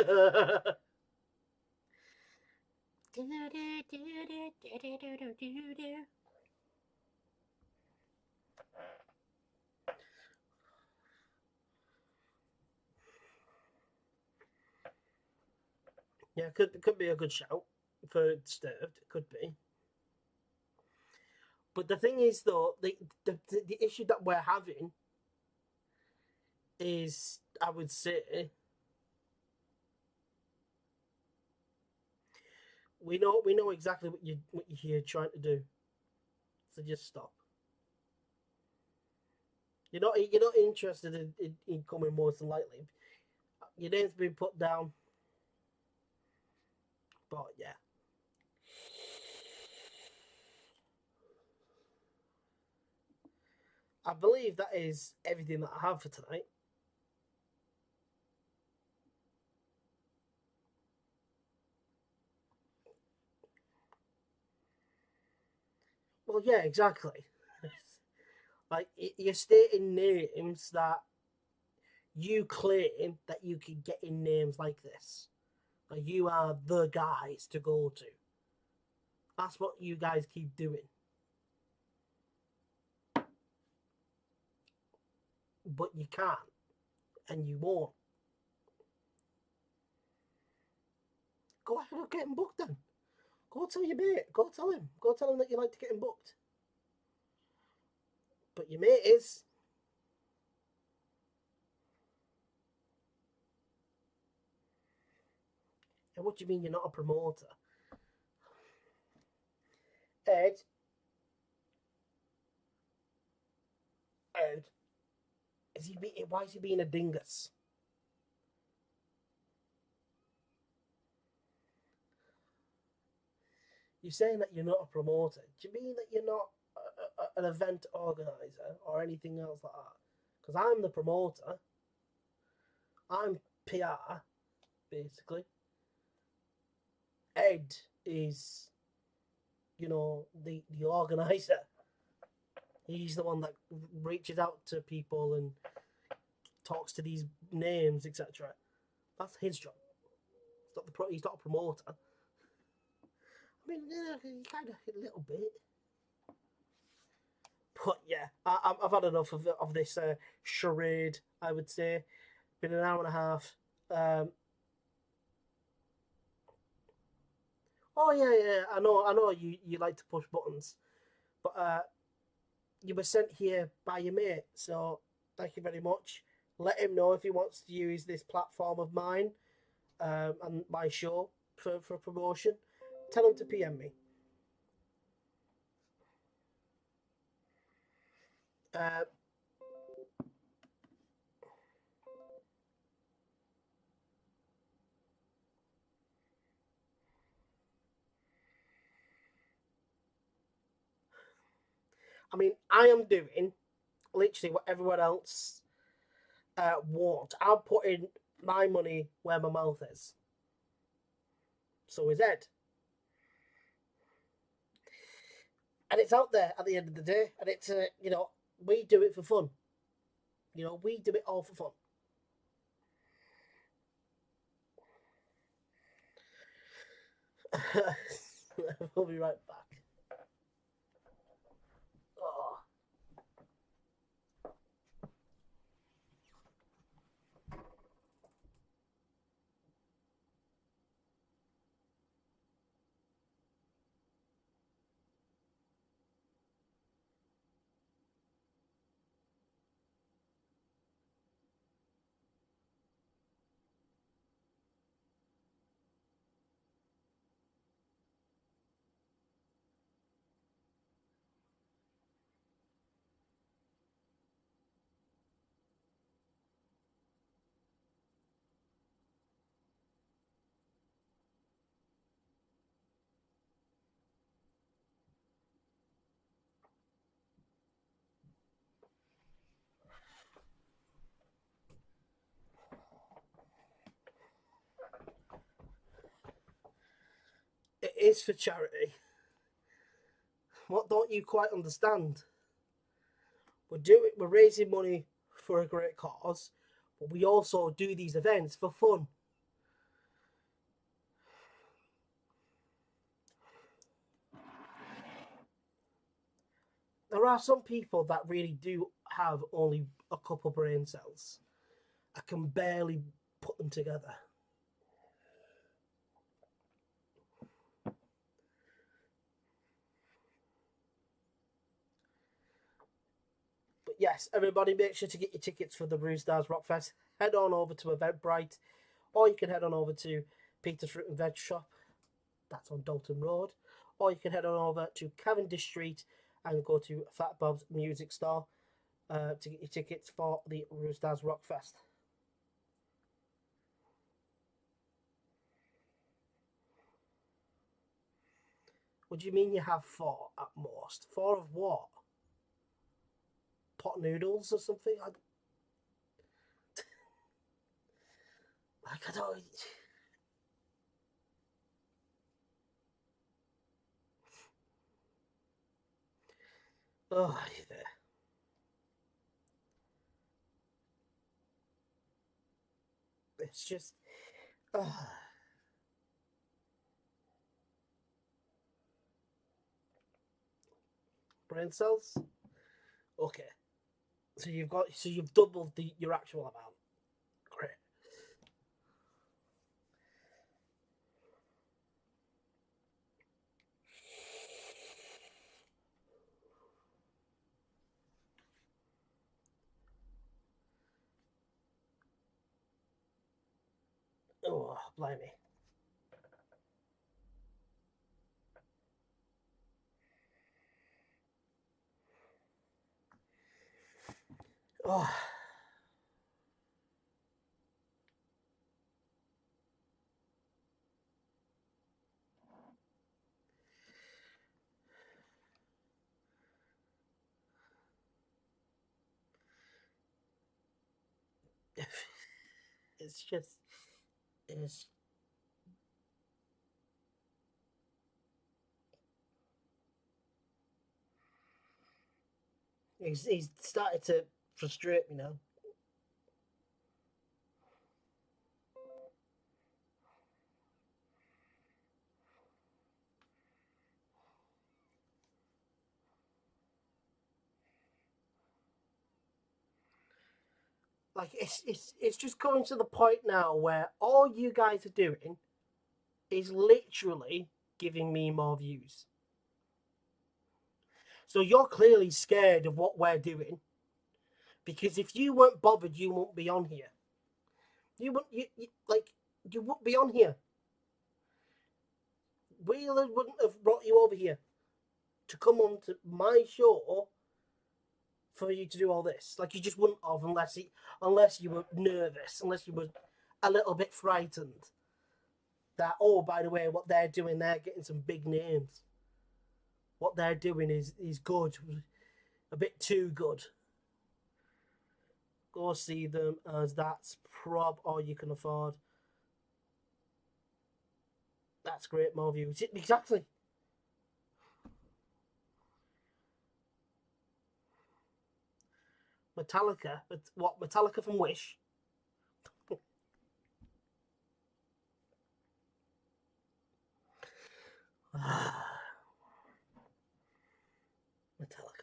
Yeah, it could be a good shout for Disturbed. It could be. But the thing is, though, the issue that we're having is, I would say, we know exactly what you're here trying to do. So just stop. You're not interested in coming more than likely. Your name's been put down. But yeah. I believe that is everything that I have for tonight. Well, yeah, exactly. Like, you're stating names that you claim that you can get in names like this. Like, you are the guys to go to. That's what you guys keep doing. But you can't. And you won't. Go ahead and get him booked then. Go tell your mate. Go tell him. Go tell him that you like to get him booked. But your mate is. And what do you mean you're not a promoter? Ed. Ed. Why is he being a dingus? You're saying that you're not a promoter. Do you mean that you're not an event organizer or anything else like that? Because I'm the promoter. I'm PR, basically. Ed is, the organizer. He's the one that reaches out to people and talks to these names, etc. That's his job. He's not a promoter. I mean, kind of a little bit. But yeah, I've had enough of this charade, I would say. Been an hour and a half. Oh yeah, I know. You like to push buttons, but you were sent here by your mate, so thank you very much. Let him know if he wants to use this platform of mine and my show for promotion. Tell him to PM me. Uh, I mean, I am doing literally what everyone else won't. I'm putting my money where my mouth is. So is Ed. And it's out there at the end of the day. And it's, we do it for fun. We do it all for fun. We'll be right back. Oh. is for charity. What don't you quite understand? We're raising money for a great cause, but we also do these events for fun. There are some people that really do have only a couple brain cells. I can barely put them together. But yes, everybody make sure to get your tickets for the Roostars Rockfest. Head on over to Eventbrite, or you can head on over to Peter's Fruit and Veg Shop. That's on Dalton Road. Or you can head on over to Cavendish Street and go to Fat Bob's Music Store to get your tickets for the Roostars Rockfest. What do you mean you have 4 at most? 4 of what? Pot noodles or something? I don't... Oh, yeah. It's just... Brain cells? Okay. So you've doubled your actual amount. Great. Oh, blimey. Oh. It's just... It's... He's started to frustrate me now. Like it's just coming to the point now where all you guys are doing is literally giving me more views. So you're clearly scared of what we're doing, because if you weren't bothered, you won't be on here. You wouldn't you wouldn't be on here. Wheeler wouldn't have brought you over here to come on to my show for you to do all this. Like, you just wouldn't have unless you were nervous, unless you were a little bit frightened. That, oh, by the way, what they're doing, they're getting some big names. What they're doing is good. A bit too good. Go see them, as that's all you can afford. That's great, more views. Exactly. Metallica? What, Metallica from Wish? Metallica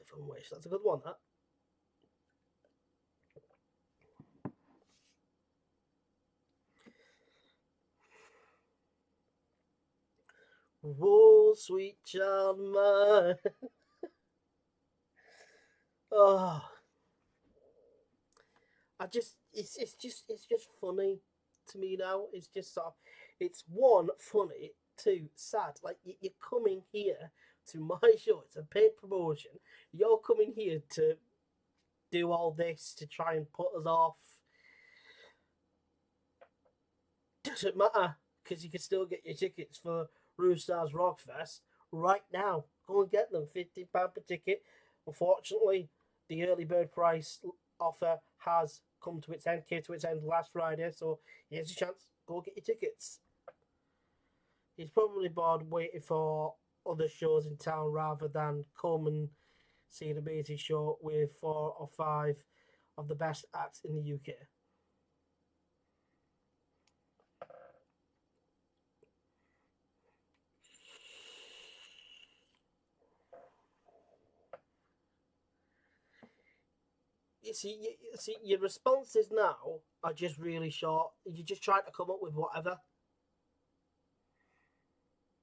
from Wish. That's a good one, that. Whoa, sweet child mine. Oh, it's just funny to me now. It's just sort of, it's one, funny, two, sad. Like, you're coming here to my show. It's a paid promotion. You're coming here to do all this to try and put us off. Doesn't matter, because you can still get your tickets for Roostars Rockfest right now. Go and get them. £50 per ticket. Unfortunately, the early bird price offer has came to its end last Friday, so here's your chance. Go get your tickets. He's probably bored waiting for other shows in town rather than come and see the amazing show with 4 or 5 of the best acts in the UK. You see, your responses now are just really short. You're just trying to come up with whatever.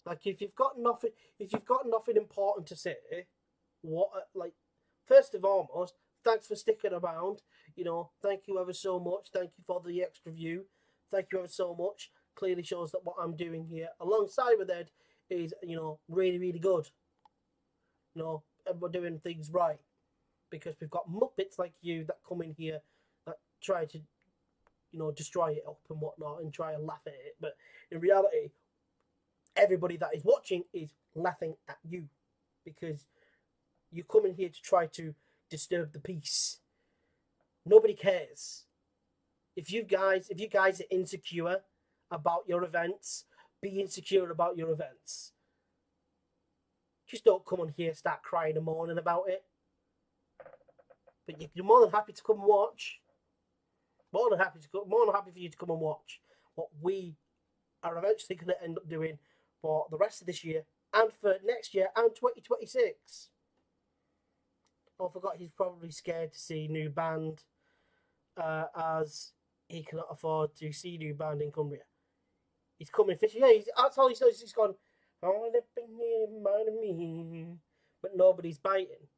Like if you've got nothing important to say, what like first of all, thanks for sticking around. Thank you ever so much. Thank you for the extra view. Thank you ever so much. Clearly shows that what I'm doing here alongside with Ed is really really good. And we're doing things right because we've got muppets like you that come in here that try to destroy it up and whatnot and try and laugh at it. But in reality, everybody that is watching is laughing at you because you come in here to try to disturb the peace. Nobody cares. If you guys are insecure about your events, be insecure about your events. Just don't come on here, start crying and moaning about it. But you're more than happy to come and watch. More than happy for you to come and watch what we are eventually going to end up doing for the rest of this year and for next year and 2026. I forgot he's probably scared to see new band as he cannot afford to see new band in Cumbria. He's coming fishing. Yeah, that's all he says. He's gone, I want to be near me, but nobody's biting.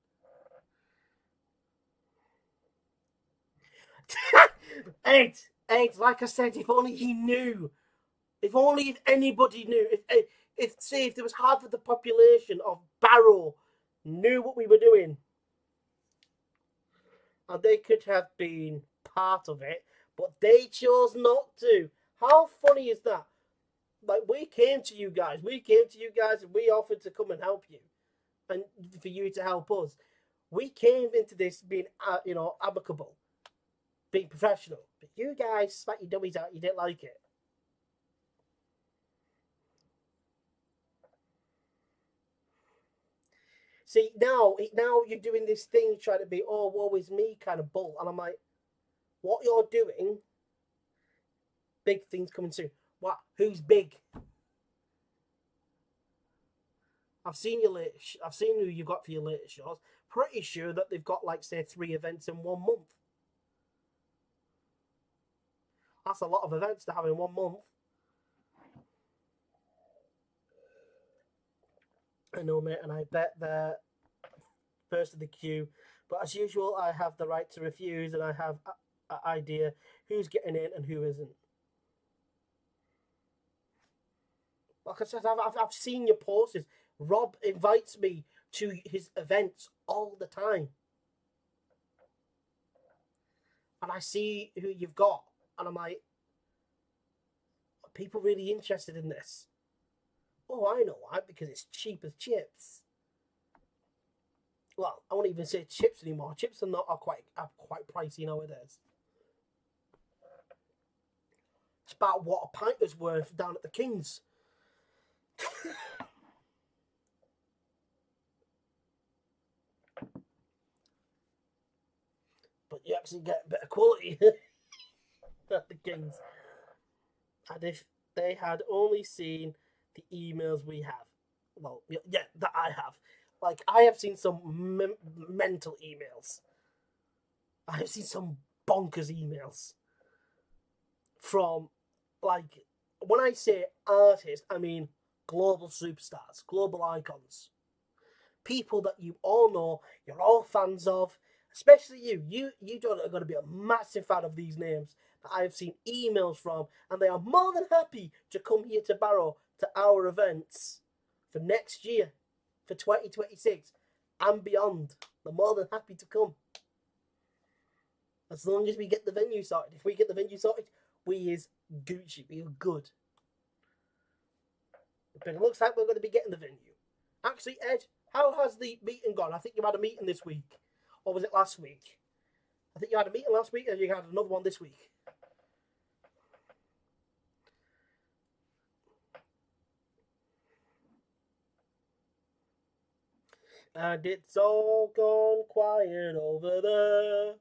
Ed, like I said, if only he knew. If anybody knew. If there was half of the population of Barrow knew what we were doing, and they could have been part of it, but they chose not to. How funny is that? Like, we came to you guys and we offered to come and help you and for you to help us. We came into this being, amicable, being professional. But you guys spat your dummies out, you didn't like it. See, now you're doing this thing trying to be, oh, woe is me kind of bull. And I'm like, what you're doing, big things coming soon. What? Who's big? I've seen who you've got for your latest shows. Pretty sure that they've got, like, say, 3 events in 1 month. That's a lot of events to have in 1 month. I know, mate, and I bet they're first in the queue. But as usual, I have the right to refuse, and I have an idea who's getting in and who isn't. Like I said, I've seen your posts. Rob invites me to his events all the time. And I see who you've got. And I'm like, are people really interested in this? Oh, I know why. Because it's cheap as chips. Well, I won't even say chips anymore. Chips are quite pricey nowadays. It's about what a pint is worth down at the King's. But you actually get better quality at the King's. And if they had only seen the emails we have, well, yeah, that I have. Like, I have seen some mental emails. I have seen some bonkers emails from, like, when I say artists, I mean global superstars, global icons. People that you all know, you're all fans of, especially you. You don't are going to be a massive fan of these names that I have seen emails from, and they are more than happy to come here to Barrow to our events for next year, for 2026 and beyond. They're more than happy to come. As long as we get the venue sorted. If we get the venue sorted, we is Gucci. We are good. But it looks like we're going to be getting the venue. Actually, Ed, how has the meeting gone? I think you had a meeting this week. Or was it last week? I think you had a meeting last week and you had another one this week. And it's all gone quiet over there.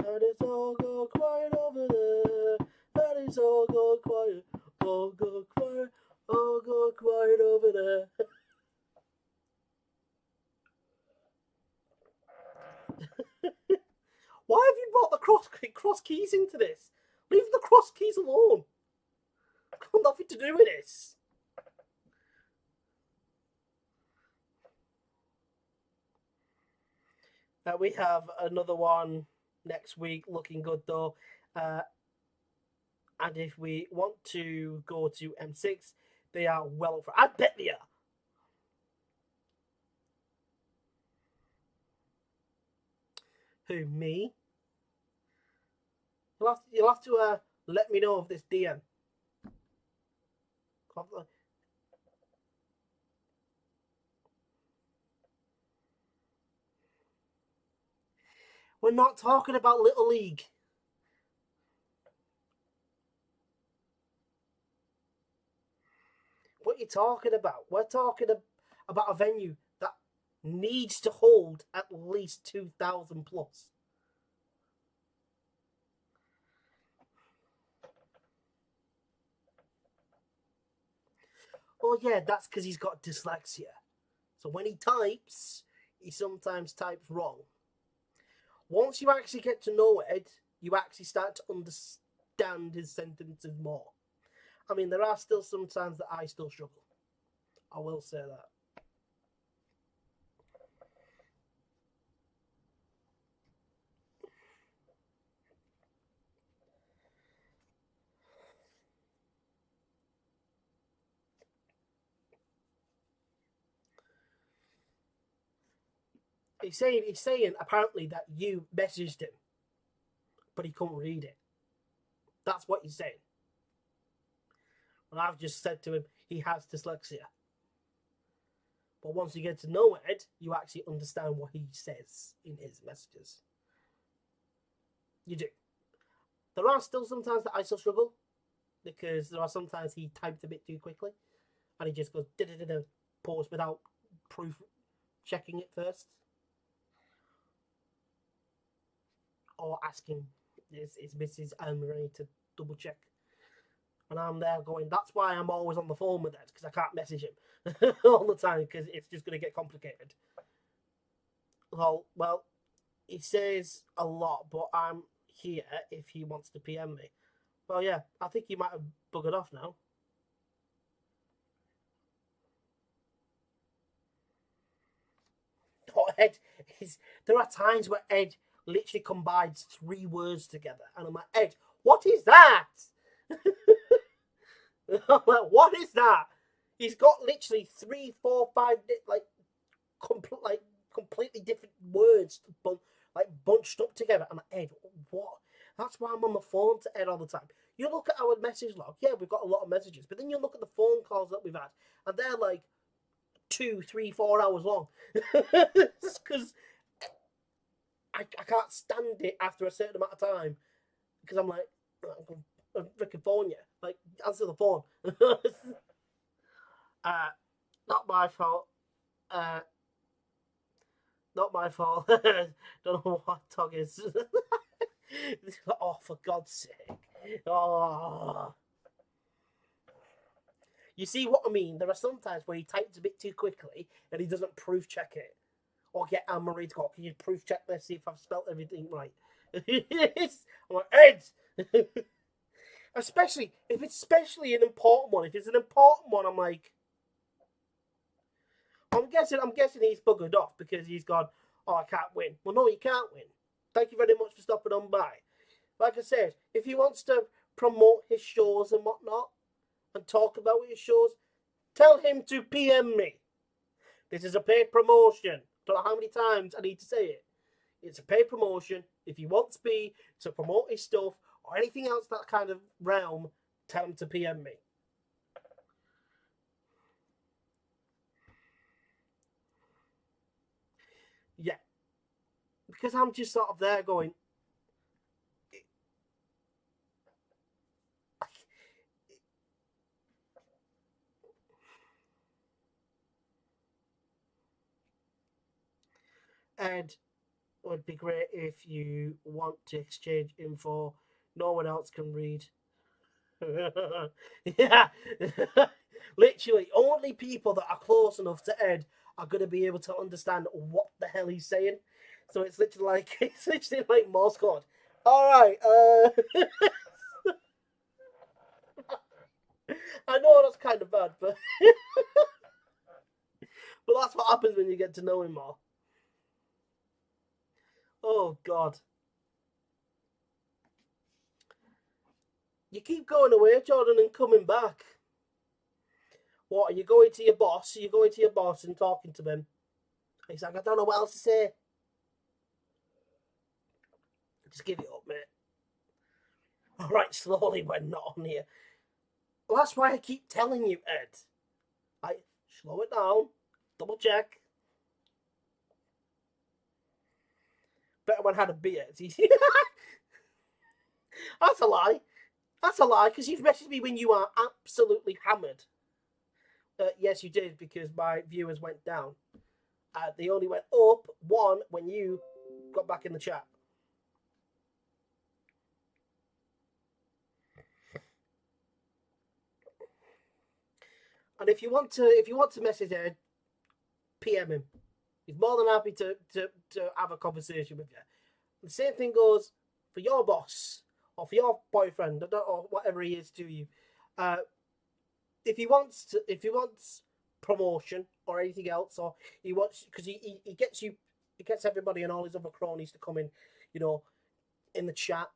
And it's all gone quiet over there. And it's all gone quiet. All gone quiet. All gone quiet over there. Why have you brought the cross keys into this? Leave the cross keys alone. I've got nothing to do with this. We have another one next week, looking good though. And if we want to go to M6, they are well up for. I bet they are. Who, me? You'll have to let me know of this DM. We're not talking about Little League. What are you talking about? We're talking about a venue that needs to hold at least 2,000 plus. Oh yeah, that's because he's got dyslexia. So when he types, he sometimes types wrong. Once you actually get to know Ed, you actually start to understand his sentences more. I mean, there are still some times that I still struggle. I will say that. He's saying apparently that you messaged him, but he couldn't read it. That's what he's saying. And I've just said to him he has dyslexia. But once you get to know Ed, you actually understand what he says in his messages. You do. There are still sometimes that I still struggle because there are sometimes he typed a bit too quickly and he just goes pause without proof checking it first or asking his Mrs. Emery to double check. And I'm there going, that's why I'm always on the phone with Ed, because I can't message him all the time, because it's just going to get complicated. Well, he says a lot, but I'm here if he wants to PM me. Well, yeah, I think he might have buggered off now. Oh, Ed, there are times where Ed literally combines 3 words together, and I'm like, Ed, what is that? I'm like, what is that? He's got literally 3, 4, 5 completely different words, bunched up together. I'm like, Ed, what? That's why I'm on the phone to Ed all the time. You look at our message log. Yeah, we've got a lot of messages, but then you look at the phone calls that we've had, and they're like 2, 3, 4 hours long. Because I can't stand it after a certain amount of time. Because I'm like, I'm freaking phone you. Like, answer the phone. Not my fault. Not my fault. Don't know what Tog is. Oh, for God's sake. Oh. You see what I mean? There are some times where he types a bit too quickly and he doesn't proof check it. Or get Anne-Marie to go, can you proof check this, see if I've spelt everything right? I'm like, Ed! Especially, if it's especially an important one. If it's an important one, I'm like... I'm guessing he's buggered off because he's gone, oh, I can't win. Well, no, you can't win. Thank you very much for stopping on by. Like I said, if he wants to promote his shows and whatnot and talk about his shows, tell him to PM me. This is a paid promotion. Don't know how many times I need to say it. It's a paid promotion. If he wants me to promote his stuff or anything else that kind of realm, tell him to PM me. Yeah. Because I'm just sort of there going, Ed, would be great if you want to exchange info. No one else can read. Yeah. Literally, only people that are close enough to Ed are going to be able to understand what the hell he's saying. So it's literally like Morse code. All right. I know that's kind of bad, but but that's what happens when you get to know him more. Oh God. You keep going away, Jordan, and coming back. What, are you going to your boss? Are you going to your boss and talking to him? He's like, I don't know what else to say. Just give it up, mate. All right, slowly when not on here. Well, that's why I keep telling you, Ed. I slow it down, double check. Better when I had a beer. That's a lie. That's a lie, because you've messaged me when you are absolutely hammered. Yes, you did, because my viewers went down. They only went up one when you got back in the chat. And if you want to message Ed, PM him. He's more than happy to have a conversation with you. The same thing goes for your boss or for your boyfriend or whatever he is to you. If he wants promotion or anything else, or he wants, because he gets everybody and all his other cronies to come in, in the chat.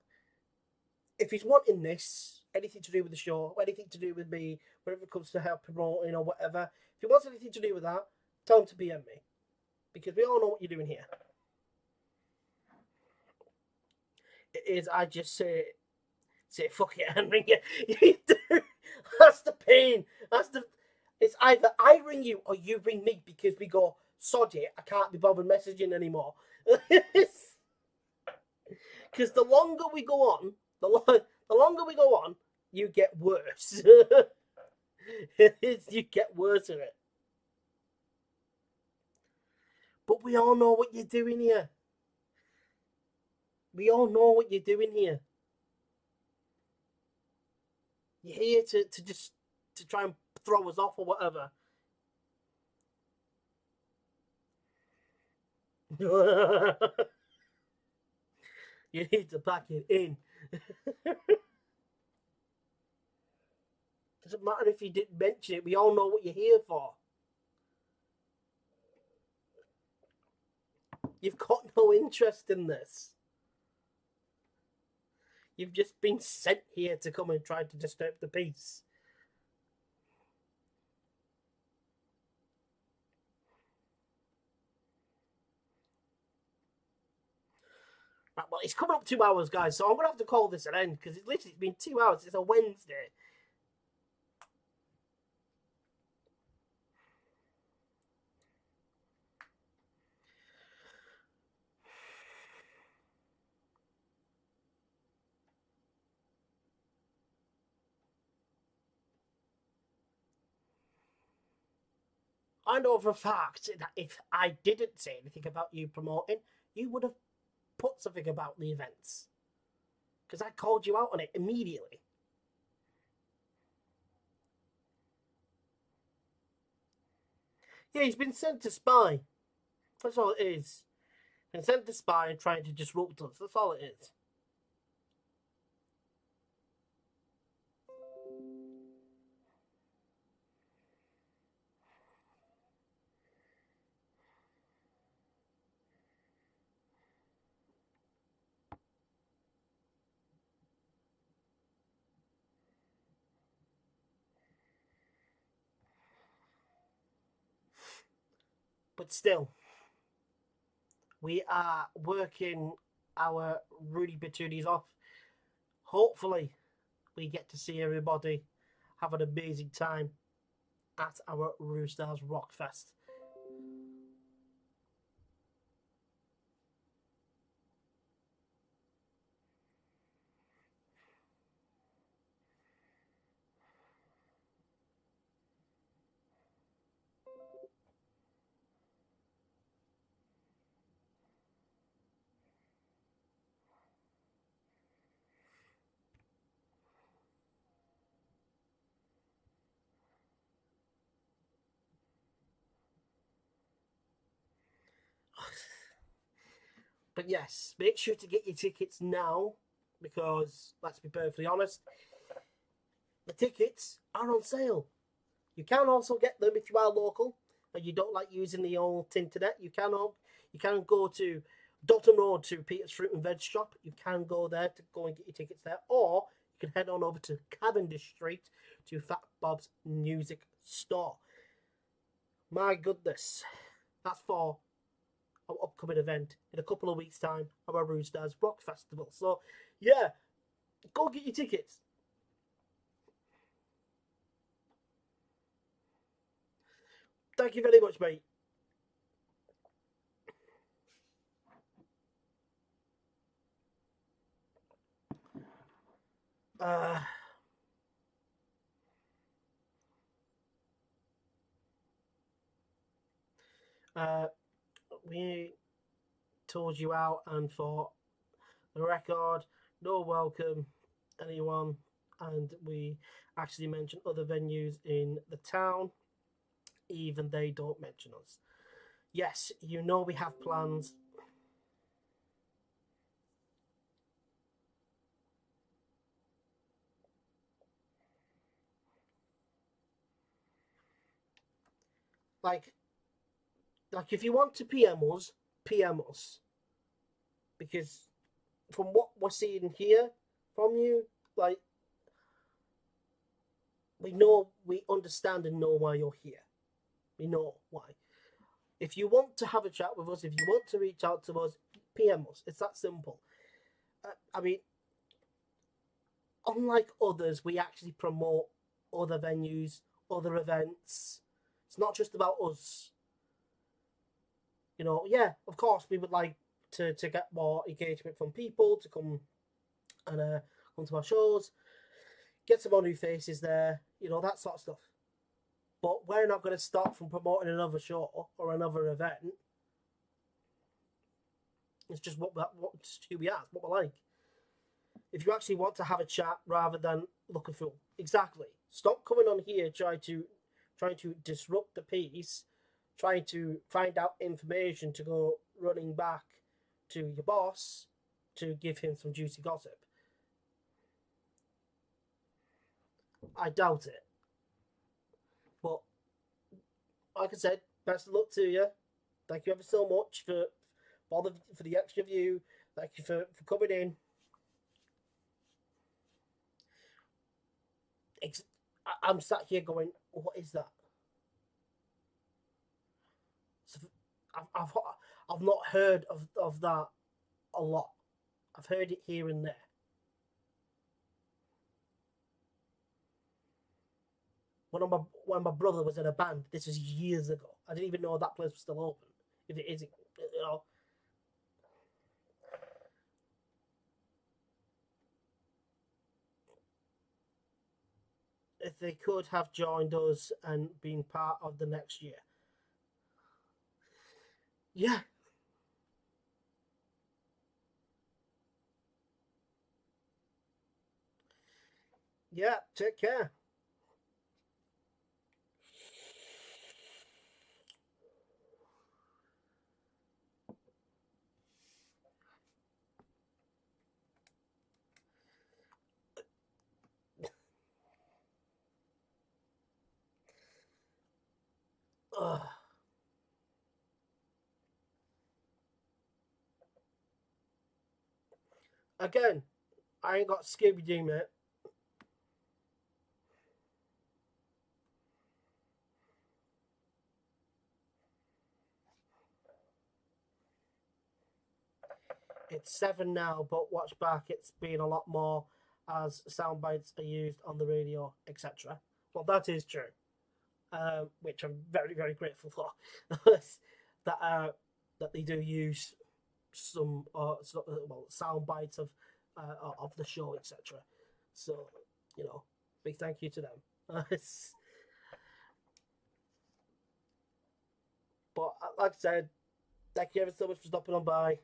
If he's wanting this, anything to do with the show, or anything to do with me, whenever it comes to help promoting or whatever, if he wants anything to do with that, tell him to PM me, because we all know what you're doing here. It is, I just say fuck it and ring you. That's the pain. It's either I ring you or you ring me, because we go, sod it, I can't be bothered messaging anymore. Because the longer we go on, you get worse. You get worse at it. But we all know what you're doing here. We all know what you're doing here. You're here to try and throw us off or whatever. You need to pack it in. Doesn't matter if you didn't mention it. We all know what you're here for. You've got no interest in this. You've just been sent here to come and try to disturb the peace. Right, well, it's coming up 2 hours, guys, so I'm going to have to call this an end, because it's literally been 2 hours. It's a Wednesday. I know for a fact that if I didn't say anything about you promoting, you would have put something about the events. Because I called you out on it immediately. Yeah, he's been sent to spy. That's all it is. Been sent to spy and trying to disrupt us. That's all it is. But still, we are working our Rudy Batoonies off. Hopefully, we get to see everybody have an amazing time at our Roosters Rock Fest. But yes, make sure to get your tickets now because let's be perfectly honest, the tickets are on sale. You can also get them if you are local and you don't like using the old internet. You can go to Dalton Road to Peter's Fruit and Veg Shop. You can go there to go and get your tickets there, or you can head on over to Cavendish Street to Fat Bob's Music Store. My goodness, that's for our upcoming event in a couple of weeks' time, our Roosters Rock Festival. So, yeah, go get your tickets. Thank you very much, mate. Uh, uh, we told you out, and for the record, no welcome anyone, and we actually mentioned other venues in the town, even they don't mention us. Yes, you know we have plans. Like, like if you want to PM us, because from what we're seeing here from you, like we understand and know why you're here. We know why. If you want to have a chat with us, if you want to reach out to us, PM us. It's that simple. I mean, unlike others, we actually promote other venues, other events. It's not just about us. Yeah, of course, we would like to get more engagement from people to and come to our shows, get some more new faces there, that sort of stuff. But we're not going to stop from promoting another show or another event. It's just just who we are, what we're like. If you actually want to have a chat rather than look a fool, exactly. Stop coming on here trying to disrupt the peace, trying to find out information to go running back to your boss to give him some juicy gossip. I doubt it. But like I said, best of luck to you. Thank you ever so much for the extra view. Thank you for coming in. I'm sat here going, what is that? So I've not heard of that a lot. I've heard it here and there. When my brother was in a band, this was years ago. I didn't even know that place was still open. If it is, you know, if they could have joined us and been part of the next year. Yeah, yeah. Take care. Ugh. Again, I ain't got Scooby Doo, mate. It's 7 now, but watch back. It's been a lot more as sound bites are used on the radio, etc. Well, that is true, which I'm very, very grateful for. that that they do use some sound bites of the show, etc. So, big thank you to them. But like I said, thank you ever so much for stopping on by.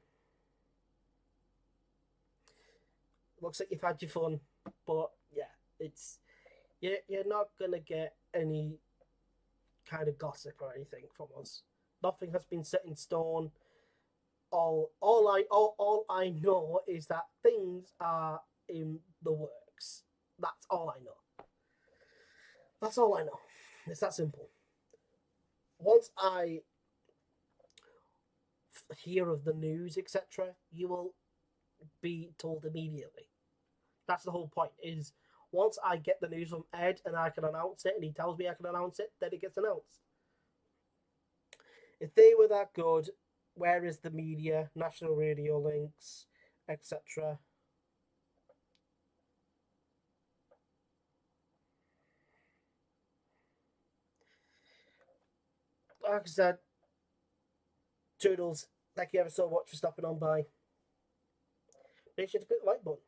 Looks like you've had your fun, but yeah, it's you're not gonna get any kind of gossip or anything from us. Nothing has been set in stone. all I know is that things are in the works. That's all I know. That's all I know. It's that simple. Once I hear of the news, etc., you will be told immediately. That's the whole point. Is once I get the news from Ed and I can announce it, and he tells me I can announce it, then it gets announced. If they were that good, where is the media, national radio links, etc.? Like I said, Toodles, thank you ever so much for stopping on by. Make sure to click the like button.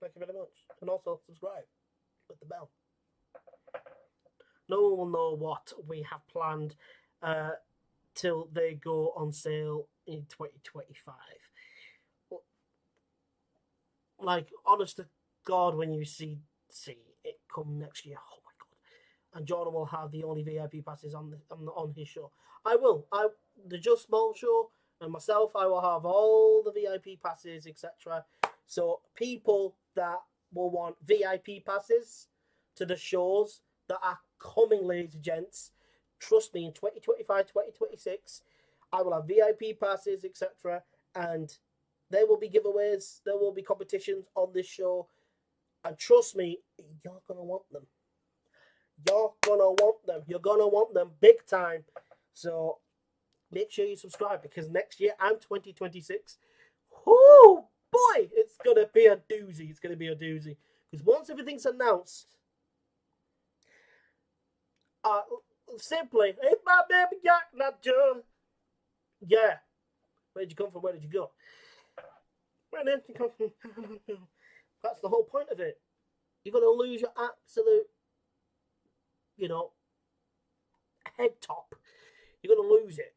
Thank you very much. And also subscribe with the bell. No one will know what we have planned till they go on sale in 2025. Like, honest to God, when you see it come next year, oh my God. And Jordan will have the only VIP passes on his show. I will. The Just Small show and myself, I will have all the VIP passes, etc. So people that will want VIP passes to the shows that are coming, ladies and gents, trust me, in 2025, 2026, I will have VIP passes, etc. And there will be giveaways, there will be competitions on this show. And trust me, you're going to want them. You're going to want them. You're going to want them big time. So make sure you subscribe, because next year and 2026, whoo, boy, it's going to be a doozy. It's going to be a doozy. Because once everything's announced, simply, hey, my baby got that Joe. Yeah. Where did you come from? Where did you go? Where did you come from? That's the whole point of it. You're going to lose your absolute, head top. You're going to lose it.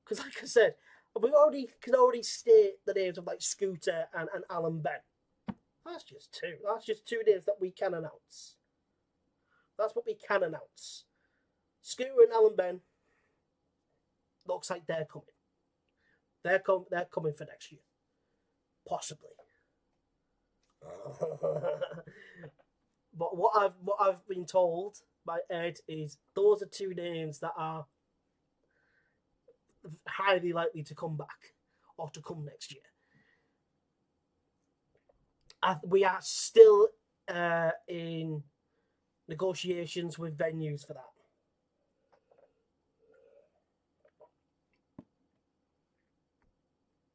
Because, like I said, we can already state the names of, like, Scooter and Alan Ben. That's just two. That's just two names that we can announce. That's what we can announce. Scooter and Alan Ben, looks like they're coming. They're coming for next year. Possibly. But what I've been told by Ed is those are two names that are highly likely to come back or to come next year. We are still in negotiations with venues for that.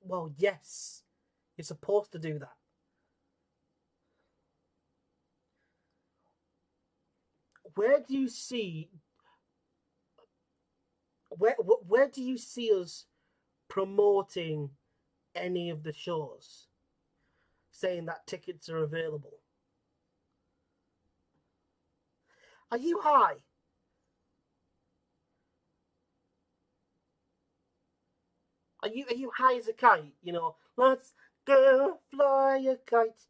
Well, yes, you're supposed to do that. Where do you see where do you see us promoting any of the shows, saying that tickets are available? Are you high? Are you high as a kite? Let's go fly a kite.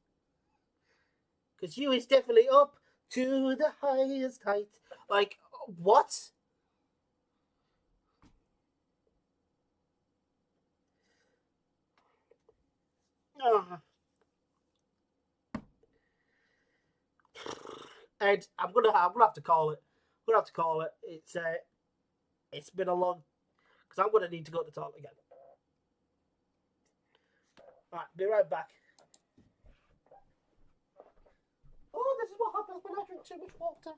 Because you is definitely up to the highest height. Like, what? Oh. Ed, I'm gonna have to call it. I'm gonna have to call it. It's been a long, because I'm gonna need to go to the toilet again. Alright, be right back. Oh, this is what happens when I drink too much water.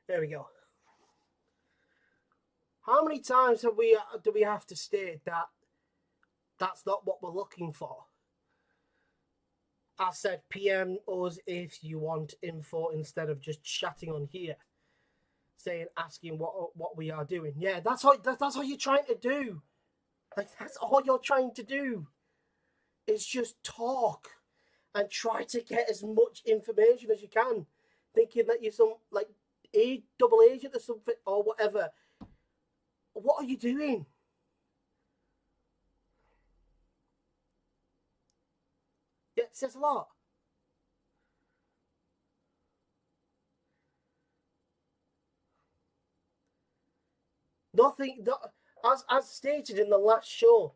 There we go. How many times do we have to state that that's not what we're looking for? I said PM us if you want info instead of just chatting on here, asking what we are doing. Yeah, that's all you're trying to do. Like, that's all you're trying to do. Is just talk and try to get as much information as you can, thinking that you're some like double agent or something or whatever. What are you doing? Yeah, it says a lot. Nothing. As stated in the last show,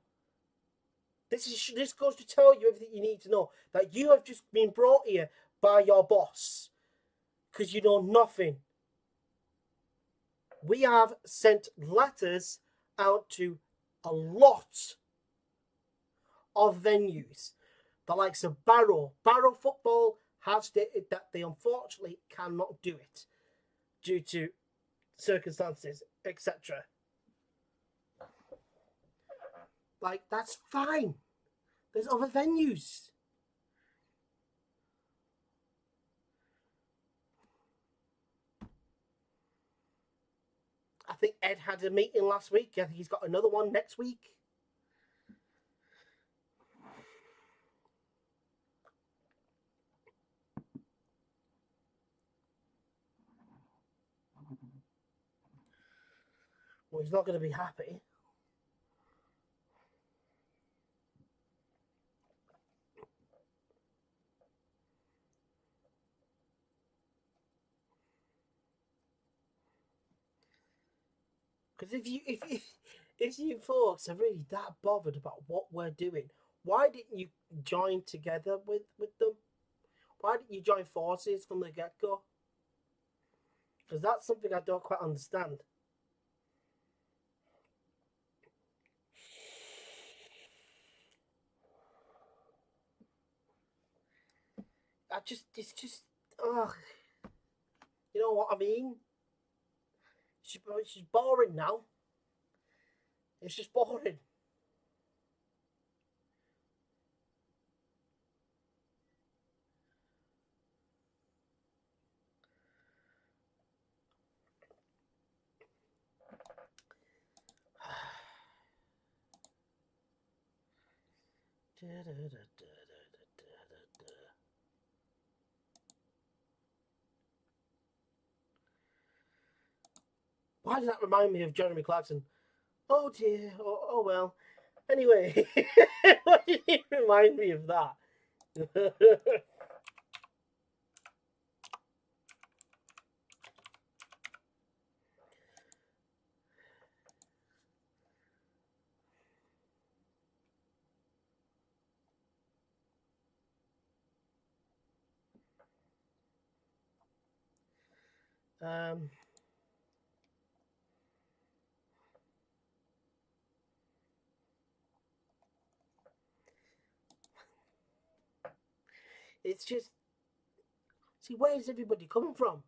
this goes to tell you everything you need to know. That you have just been brought here by your boss because you know nothing. We have sent letters out to a lot of venues. The likes of Barrow Football have stated that they unfortunately cannot do it due to circumstances, etc. Like, that's fine. There's other venues. I think Ed had a meeting last week. I think he's got another one next week. Well, he's not going to be happy. Because if you folks are really that bothered about what we're doing, why didn't you join together with them? Why didn't you join forces from the get-go? Because that's something I don't quite understand. It's just, ugh. You know what I mean? She's boring now. It's just boring. Why does that remind me of Jeremy Clarkson? Oh dear, oh well. Anyway, why did it remind me of that? It's just, see, where's everybody coming from?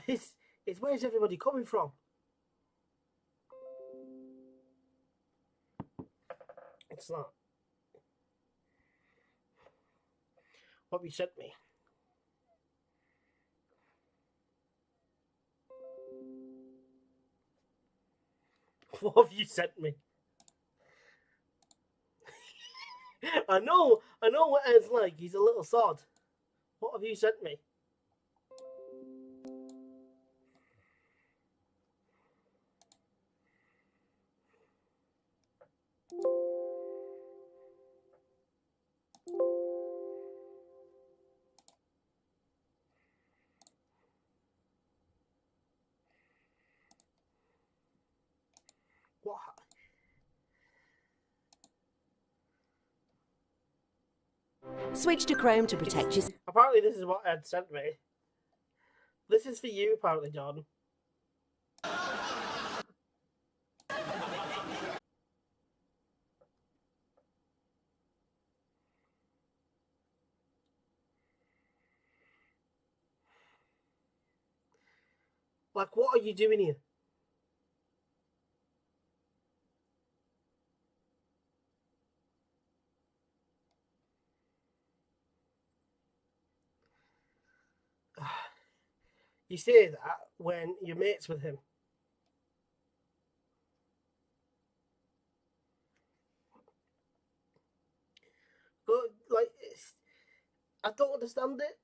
It's where's everybody coming from? It's not. What have you sent me? What have you sent me? I know what Ed's like. He's a little sod. What have you sent me? What? Switch to Chrome to protect your... Apparently this is what Ed sent me. This is for you, apparently, Jordan. Like, what are you doing here? You say that when you're mates with him. But, like, I don't understand it.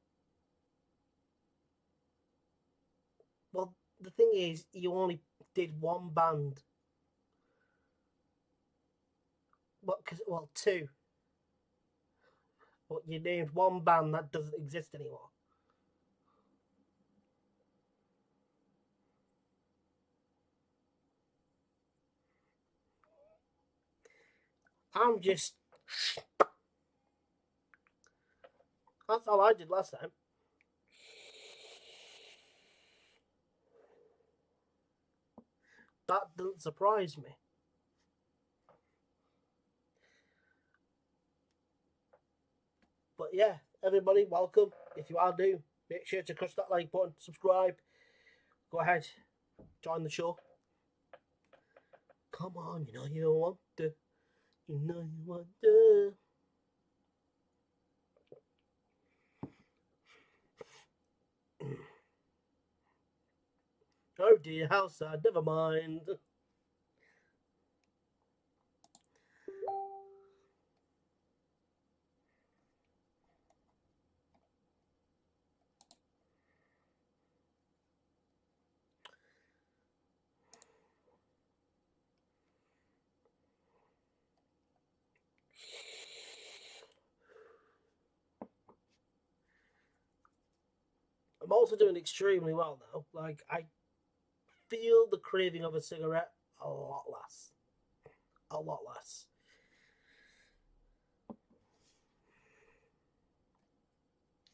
Well, the thing is, you only did one band. Well, two. But you named one band that doesn't exist anymore. I'm just. That's all I did last time. That doesn't surprise me. But yeah, everybody, welcome. If you are new, make sure to crush that like button, subscribe. Go ahead, join the show. Come on, you know you want to. You know you want to. Oh dear, how sad. Never mind. I'm also doing extremely well now. Like, I feel the craving of a cigarette a lot less. A lot less.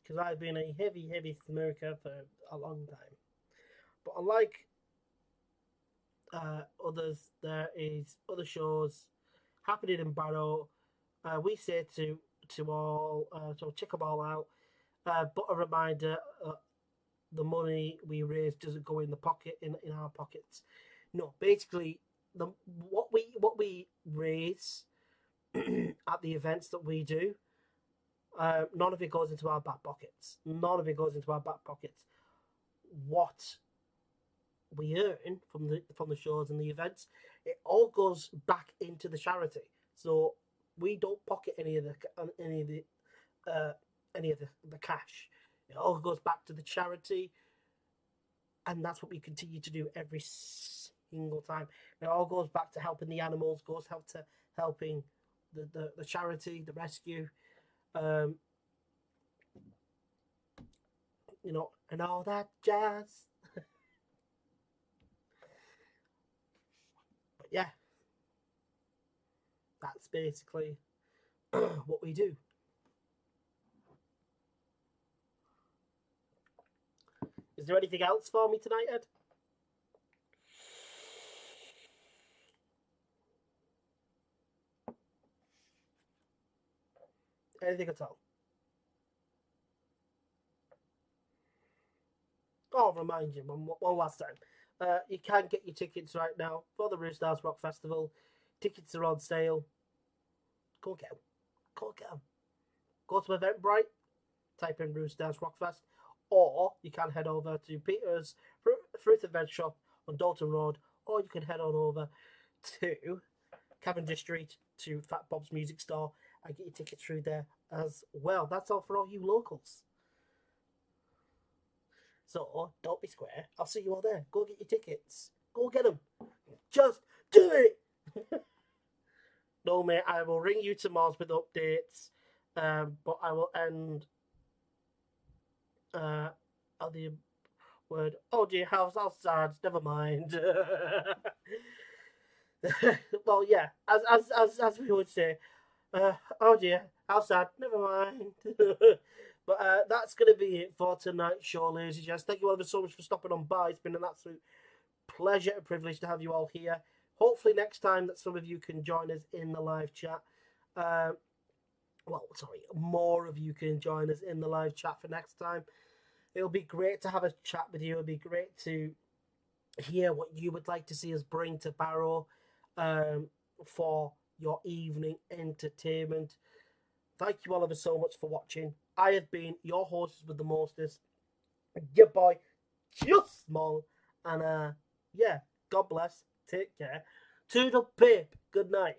Because I've been a heavy, heavy smoker for a long time. But unlike others, there is other shows happening in Barrow. We say to all, so check them all out. But a reminder, the money we raise doesn't go in the pocket in our pockets. No, basically, the what we raise at the events that we do, none of it goes into our back pockets. None of it goes into our back pockets. What we earn from the shows and the events, it all goes back into the charity. So we don't pocket uh, any of the cash. It all goes back to the charity, and that's what we continue to do every single time. It all goes back to helping the animals, goes help to helping the charity, the rescue, um, and all that jazz. But yeah, that's basically what we do. Is there anything else for me tonight, Ed? Anything at all? I'll remind you one last time. You can get your tickets right now for the Roosters Rock Festival. Tickets are on sale. Go get them. Go get them. Go to Eventbrite, type in Roosters Rock Fest, or you can head over to Peter's Fruit and Veg Shop on Dalton Road, or you can head on over to Cavendish Street to Fat Bob's Music Store and get your tickets through there as well. That's all for all you locals. So don't be square. I'll see you all there. Go get your tickets. Go get them. Just do it. No, mate. I will ring you tomorrow with updates. But I will end on the word. Oh dear, how sad. Never mind. Well, yeah. As we would say. Oh dear, how sad. Never mind. But that's going to be it for tonight's show, ladies and gents. Thank you all so much for stopping on by. It's been an absolute pleasure and privilege to have you all here. Hopefully next time that some of you can join us in the live chat. More of you can join us in the live chat for next time. It'll be great to have a chat with you. It'll be great to hear what you would like to see us bring to Barrow for your evening entertainment. Thank you all ever so much for watching. I have been your hostess with the mostest, your boy, Just Small. And yeah, God bless. Take care. Toodle pip. Good night.